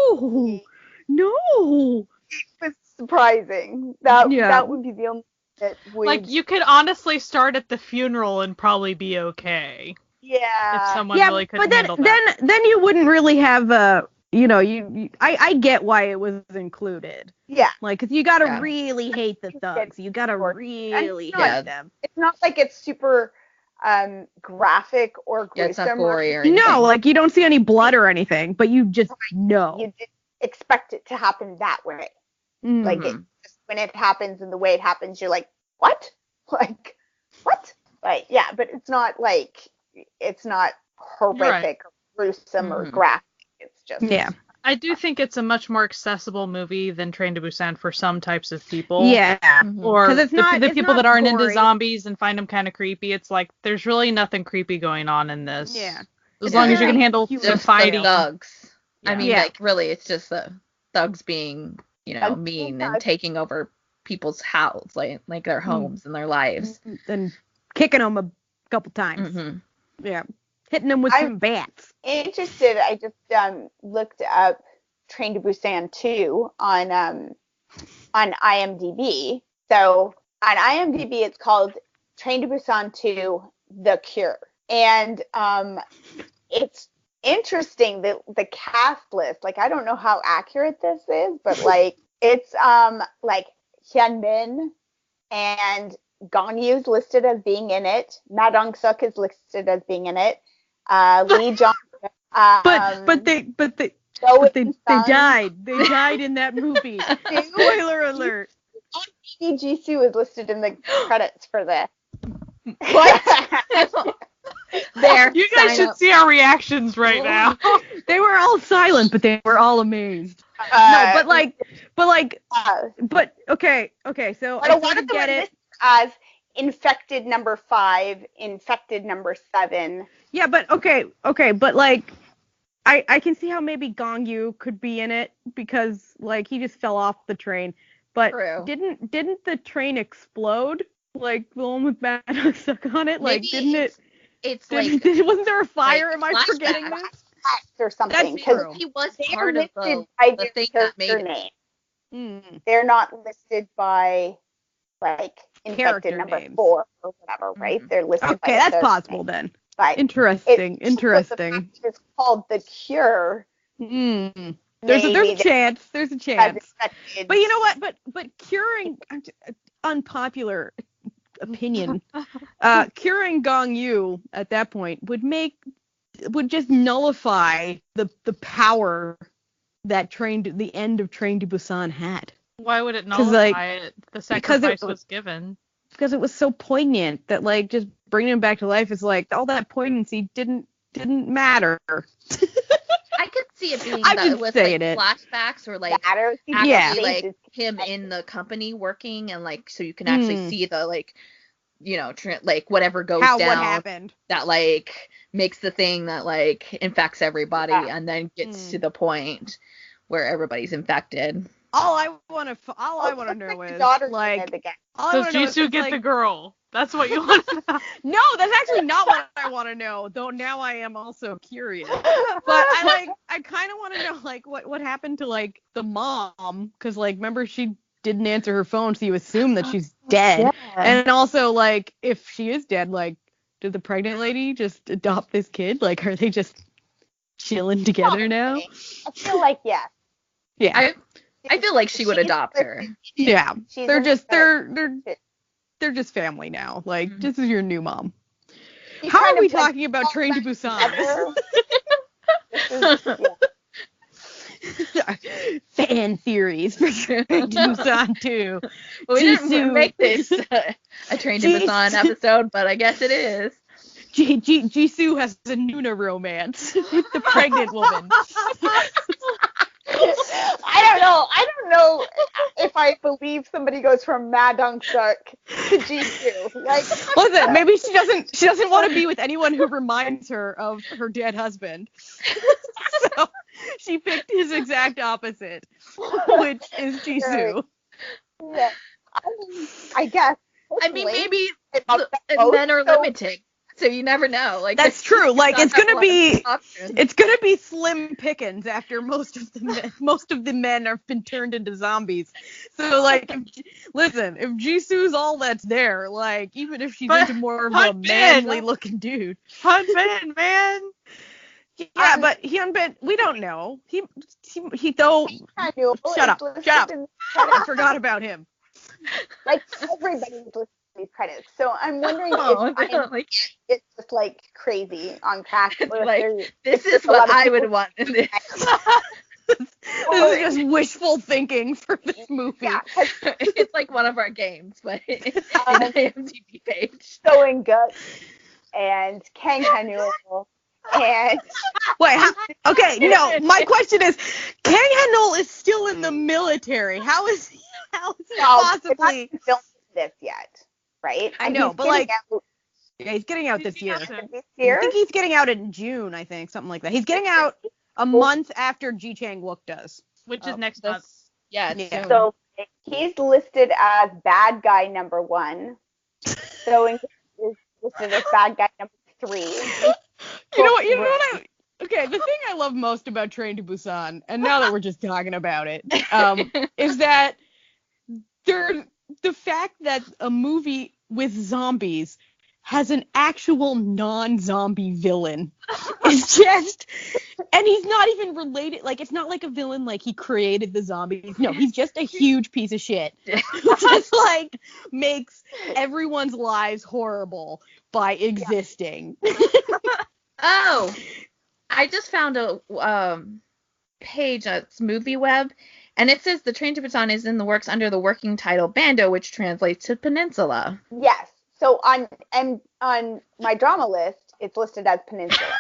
B: It's surprising. That would be the only that would...
D: Like, you could honestly start at the funeral and probably be okay.
B: Yeah.
D: If someone really couldn't handle that.
A: Then you wouldn't really have I get why it was included.
B: Yeah.
A: Like, cause you gotta really hate the thugs. You gotta really hate them.
B: It's not like it's super graphic or gruesome.
C: It's not gory or anything.
A: No, like you don't see any blood or anything, but you just know.
B: You didn't expect it to happen that way.
A: Mm-hmm.
B: Like when it happens and the way it happens, you're like, what? Like, what? Like, yeah, but it's not like. It's not horrific or gruesome or graphic. It's just...
A: Yeah.
D: I do think it's a much more accessible movie than Train to Busan for some types of people.
A: Yeah.
D: Or the people that aren't into zombies and find them kind of creepy. It's like, there's really nothing creepy going on in this.
A: Yeah.
D: As long as you can handle the fighting.
C: Thugs.
D: Yeah.
C: I mean, like, really, it's just the thugs being, mean and taking over people's houses, like their homes and their lives.
A: And kicking them a couple times.
C: Mm-hmm.
A: Yeah, hitting them with some bats.
B: Interested. I just looked up Train to Busan 2 on IMDb. So on IMDb, it's called Train to Busan 2: The Cure, and it's interesting that the cast list. Like, I don't know how accurate this is, but like it's like Hyunbin and Ganyu's listed as being in it. Ma Dong-suk is listed as being in it. Lee Jong.
A: But they died. They died in that movie. Spoiler alert.
B: Lee Jisoo is listed in the credits for this.
C: What? There.
D: You guys should see our reactions right now.
A: They were all silent, but they were all amazed. Okay. So
B: but
A: I
B: a lot of them
A: get
B: are
A: it.
B: listed as infected number 5, infected number 7.
A: Yeah, but okay, but like, I can see how maybe Gong Yu could be in it because like he just fell off the train. But
C: True.
A: didn't the train explode? Like the one with Matt stuck on it? Like,
C: Maybe
A: didn't it?
C: It's
A: Wasn't there a fire?
C: like
A: Am I forgetting this?
B: Or something,
A: That's true.
C: He was
B: they
C: part
B: are
C: of
B: listed
C: the
B: by
C: thing
B: their
C: that made
B: character
C: it.
B: name.
A: Mm.
B: They're not listed by like infected
A: Character
B: number
A: names.
B: 4 or whatever, right?
C: Mhm.
B: They're listed by
A: Okay,
B: their
A: that's
B: character
A: possible
B: name.
A: then.
B: But
A: Interesting.
B: It's called The Cure.
A: Mm. There's a chance. There's a chance. But you know what? But curing, unpopular opinion, curing Gong Yu at that point would just nullify the power that the end of Train to Busan had.
D: Why would it nullify it? The sacrifice was given.
A: Because it was so poignant that like just bringing him back to life is like all that poignancy didn't matter.
C: I could see it being
A: I'm
C: that
A: just
C: with
A: saying
C: like
A: it.
C: flashbacks or like
A: Yeah.
C: like him in the company working and like so you can actually see the like like whatever goes down
A: what happened
C: that like makes the thing that like infects everybody and then gets to the point where everybody's infected.
A: All I want to know is like
D: does Jisoo get the girl? That's what you want to know.
A: No, that's actually not what I want to know. Though now I am also curious. But I kind of want to know like what happened to like the mom because like remember she didn't answer her phone, so you assume that she's dead. Yeah. And also like if she is dead, like did the pregnant lady just adopt this kid? Like are they just chilling together now?
B: I feel like yes.
A: Yeah.
C: I feel like she would adopt her.
A: Yeah. They're just family now. Like this is your new mom. How are we talking about Train to Busan? Fan theories for Train to Busan 2.
C: We didn't make this a Train to Busan episode, but I guess it is.
A: Jisoo has a Nuna romance with the pregnant woman.
B: I don't know if I believe somebody goes from Ma Dong-seok to Jisoo. Like,
A: listen, maybe she doesn't want to be with anyone who reminds her of her dead husband. So she picked his exact opposite, which is Jisoo.
B: Yeah, I guess.
C: I mean, maybe men are limiting. So you never know. Like
A: that's true. Like it's gonna be slim pickings after most of the men have been turned into zombies. So like, if Jisoo's all that's there, like even if she's into more of a manly looking dude,
D: Hyun Bin, man.
A: Yeah, but Hyun Bin, we don't know. He though. Shut up. I forgot about him.
B: Like everybody's listening. These credits, so I'm wondering if it's just like crazy on crack.
C: Like this is what I would want in this.
A: This is just wishful thinking for this movie.
B: Yeah,
C: it's like one of our games, but it's an IMDb page.
B: Going Guts and Kang Hanul and
A: wait. Okay, no. My question is, Kang Hanul is still in the military. How is he possibly
B: this yet? Right?
A: I know, but like, he's getting out this year. I think he's getting out in June, I think, something like that. He's getting out a month after Ji Chang-wook does.
D: Which is next month.
C: Yeah.
B: So he's listed as bad guy number 1. So is listed as bad guy number 3.
A: You know what? Okay, the thing I love most about Train to Busan, and now that we're just talking about it, is that the fact that a movie with zombies has an actual non-zombie villain is just, and he's not even related, like it's not like a villain like he created the zombies. No, he's just a huge piece of shit who just like makes everyone's lives horrible by existing.
C: Oh, I just found a page that's Movie Web. And it says the Train to Busan is in the works under the working title Bando, which translates to Peninsula.
B: Yes. So on my drama list, it's listed as Peninsula.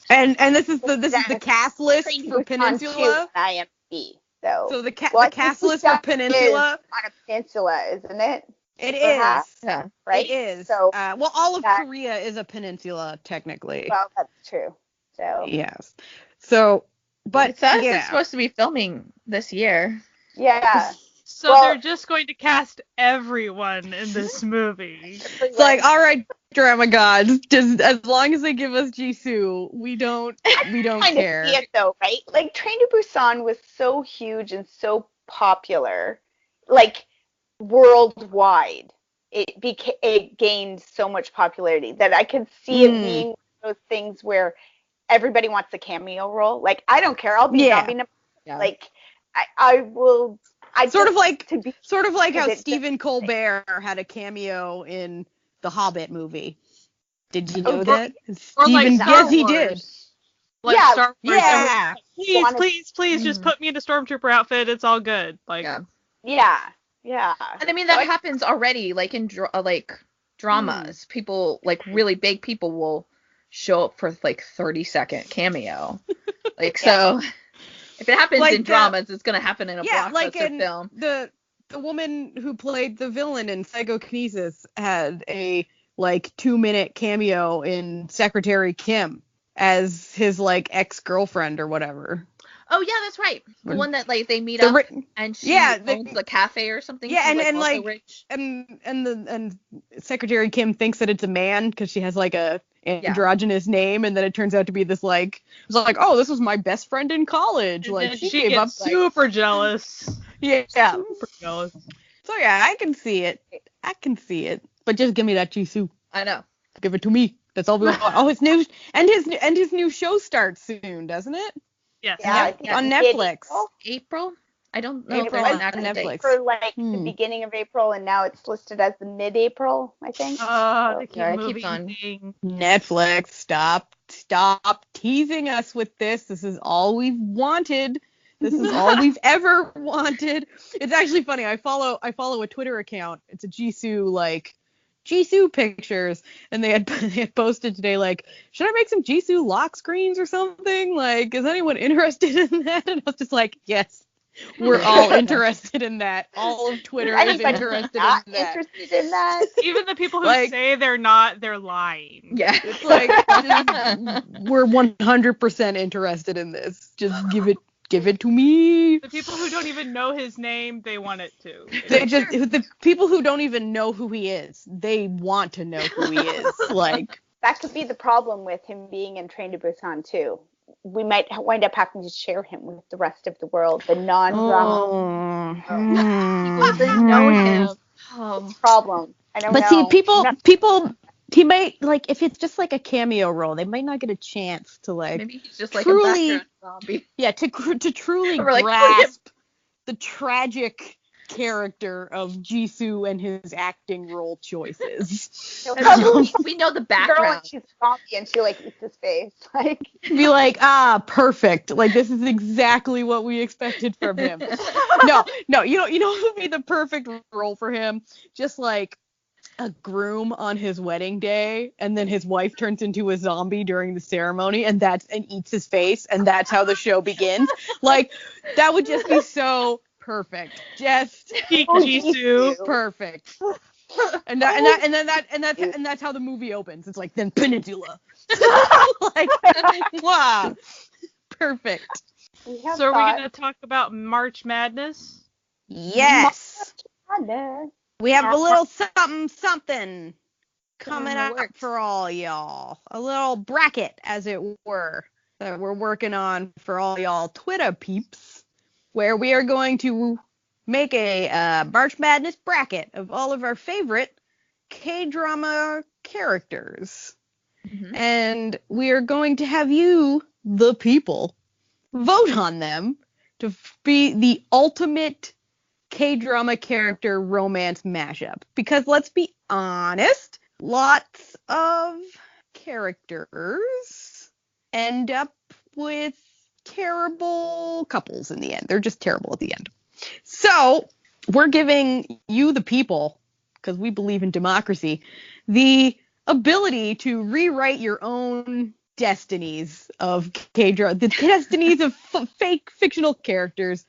A: And this is the cast list for Peninsula.
B: IMDb. So
A: the cast list for Peninsula
B: on a peninsula, isn't it?
A: It
B: Perhaps?
A: is.
C: Yeah.
A: Right? It is.
B: So
A: all of Korea is a peninsula technically.
B: Well, that's true. So
A: yes. So, but
C: it says
A: yeah.
C: it's supposed to be filming this year.
B: Yeah.
D: So they're just going to cast everyone in this movie.
A: It's like, all right, drama gods, just as long as they give us Jisoo, we don't care.
B: See it though, right? Like Train to Busan was so huge and so popular, like worldwide. It gained so much popularity that I could see it being one of those things where everybody wants a cameo role. Like, I don't care, I'll be zombie number. Yeah. Like, I will. Sort of
A: like how Stephen Colbert had a cameo in the Hobbit movie. Did you know that?
D: Yes,
A: he did.
D: Like Star Wars.
A: Yeah.
D: Please, just put me in a stormtrooper outfit. It's all good. Like.
B: Yeah.
C: And I mean that happens already. Like in dramas, people like really big people will show up for like 30-second cameo. Like so. If it happens in dramas, it's gonna happen in a blockbuster film.
A: The woman who played the villain in Psychokinesis had a 2-minute cameo in Secretary Kim as his ex-girlfriend or whatever.
C: Oh yeah, that's right. The one that they meet up and she owns the cafe or something.
A: Yeah,
C: She's rich.
A: and Secretary Kim thinks that it's a man because she has a androgynous name, and then it turns out to be this it's oh, this was my best friend in college.
D: She gave up super jealous.
A: Yeah.
D: Super jealous.
A: So yeah, I can see it. But just give me that Jisoo.
C: I know.
A: Give it to me. That's all we want. Oh, his new show starts soon, doesn't it?
D: Yes.
B: Yeah,
A: on Netflix.
C: April? I don't know.
A: April on Netflix.
B: For the beginning of April, and now it's listed as the mid-April, I think.
D: It keeps on.
A: Netflix, stop teasing us with this. This is all we've wanted. This is all we've ever wanted. It's actually funny. I follow a Twitter account. It's a Jisoo pictures, and they had posted today should I make some Jisoo lock screens or something? Is anyone interested in that? And I was just yes, we're all interested in that. All of Twitter is interested
B: in that.
D: Even the people who say they're not, they're lying.
A: Yeah, it's we're 100% interested in this. Just give it to me.
D: The people who don't even know his name, they want it to.
A: The people who don't even know who he is, they want to know who he is.
B: That could be the problem with him being in Train to Busan too. We might wind up having to share him with the rest of the world, the non-drama.
C: People don't know him.
B: Problem. I don't know.
A: But see, people. He might if it's just a cameo role, they might not get a chance to
C: maybe he's just
A: truly,
C: a background zombie.
A: Yeah, to truly grasp the tragic character of Jisoo and his acting role choices.
C: We know the background.
B: She's zombie and she eats his face.
A: Be perfect. This is exactly what we expected from him. No, you know who would be the perfect role for him? Just a groom on his wedding day, and then his wife turns into a zombie during the ceremony, and eats his face, and that's how the show begins. That would just be so perfect. Just
D: Jisoo.
A: Perfect. And that's how the movie opens. It's then Peninsula. Wow. Perfect.
D: So are we gonna talk about March Madness?
A: Yes. We have a little something coming up for all y'all. A little bracket, as it were, that we're working on for all y'all Twitter peeps, where we are going to make a March Madness bracket of all of our favorite K-drama characters. Mm-hmm. And we are going to have you, the people, vote on them to be the ultimate K-drama character romance mashup. Because let's be honest, lots of characters end up with terrible couples in the end. They're just terrible at the end. So we're giving you, the people, because we believe in democracy, the ability to rewrite your own destinies of K-drama, the destinies of fake fictional characters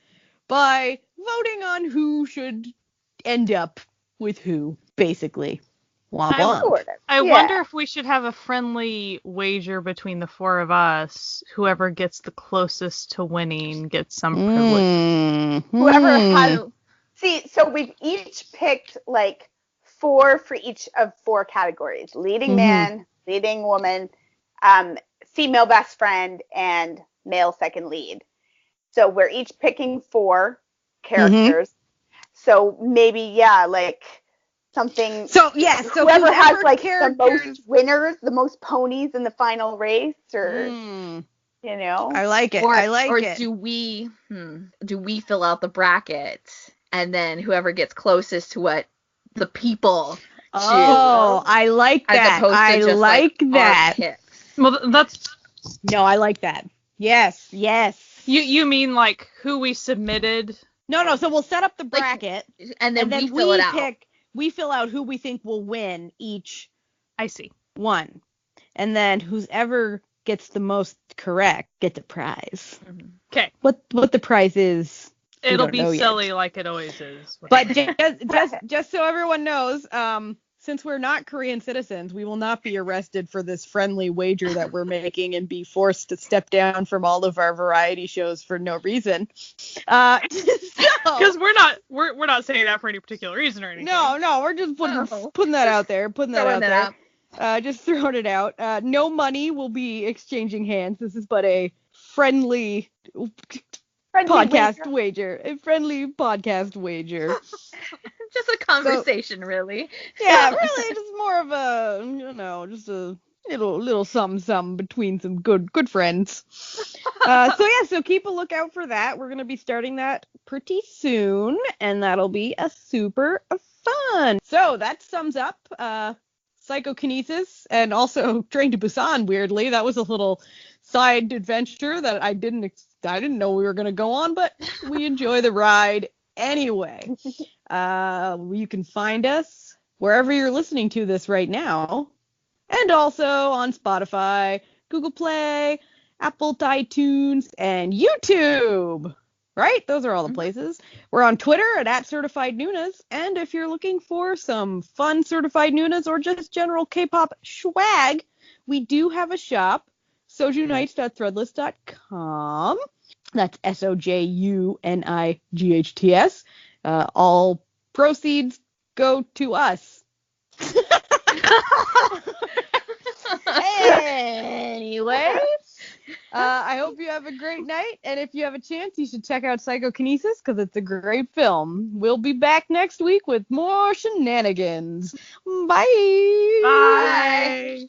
A: by voting on who should end up with who, basically. Womp womp.
D: I wonder if we should have a friendly wager between the four of us. Whoever gets the closest to winning gets some privilege.
B: Whoever has... See, so we've each picked, like, 4 for each of 4 categories. Leading man, leading woman, female best friend, and male second lead. So we're each picking 4 characters. So maybe, like... something. So whoever has like the most winners, the most ponies in the final race, or you know.
A: I like it. Or
C: do we fill out the bracket and then whoever gets closest to what the people choose?
A: Oh, I like that. I like that.
D: Well, that's
A: no, I like that. Yes.
D: You mean like who we submitted?
A: No. So we'll set up the bracket
C: and then we fill it out.
A: We fill out who we think will win each.
D: I see.
A: One. And then whoever gets the most correct gets a prize.
D: Okay.
A: What the prize is,
D: it'll be silly yet. Like it always is.
A: But just so everyone knows, since we're not Korean citizens, we will not be arrested for this friendly wager that we're making and be forced to step down from all of our variety shows for no reason.
D: Because we're not saying that for any particular reason or anything.
A: No, we're just putting that out there. Just throwing it out. No money will be exchanging hands. This is but a friendly podcast wager. A friendly podcast wager.
C: Just a conversation, really.
A: Yeah, really, just more of a, just a little something between some good friends. So keep a lookout for that. We're gonna be starting that pretty soon, and that'll be a super fun. So that sums up Psychokinesis and also Train to Busan. Weirdly, that was a little side adventure that I didn't know we were gonna go on, but we enjoy the ride anyway. You can find us wherever you're listening to this right now, and also on Spotify, Google Play, Apple iTunes, and YouTube. Right? Those are all the places. We're on Twitter at @CertifiedNunas, and if you're looking for some fun Certified Nunas or just general K-pop swag, we do have a shop, sojunights.threadless.com. That's SOJUNIGHTS. All proceeds go to us. Anyway, I hope you have a great night, and if you have a chance, you should check out Psychokinesis because it's a great film. We'll be back next week with more shenanigans. Bye.
D: Bye.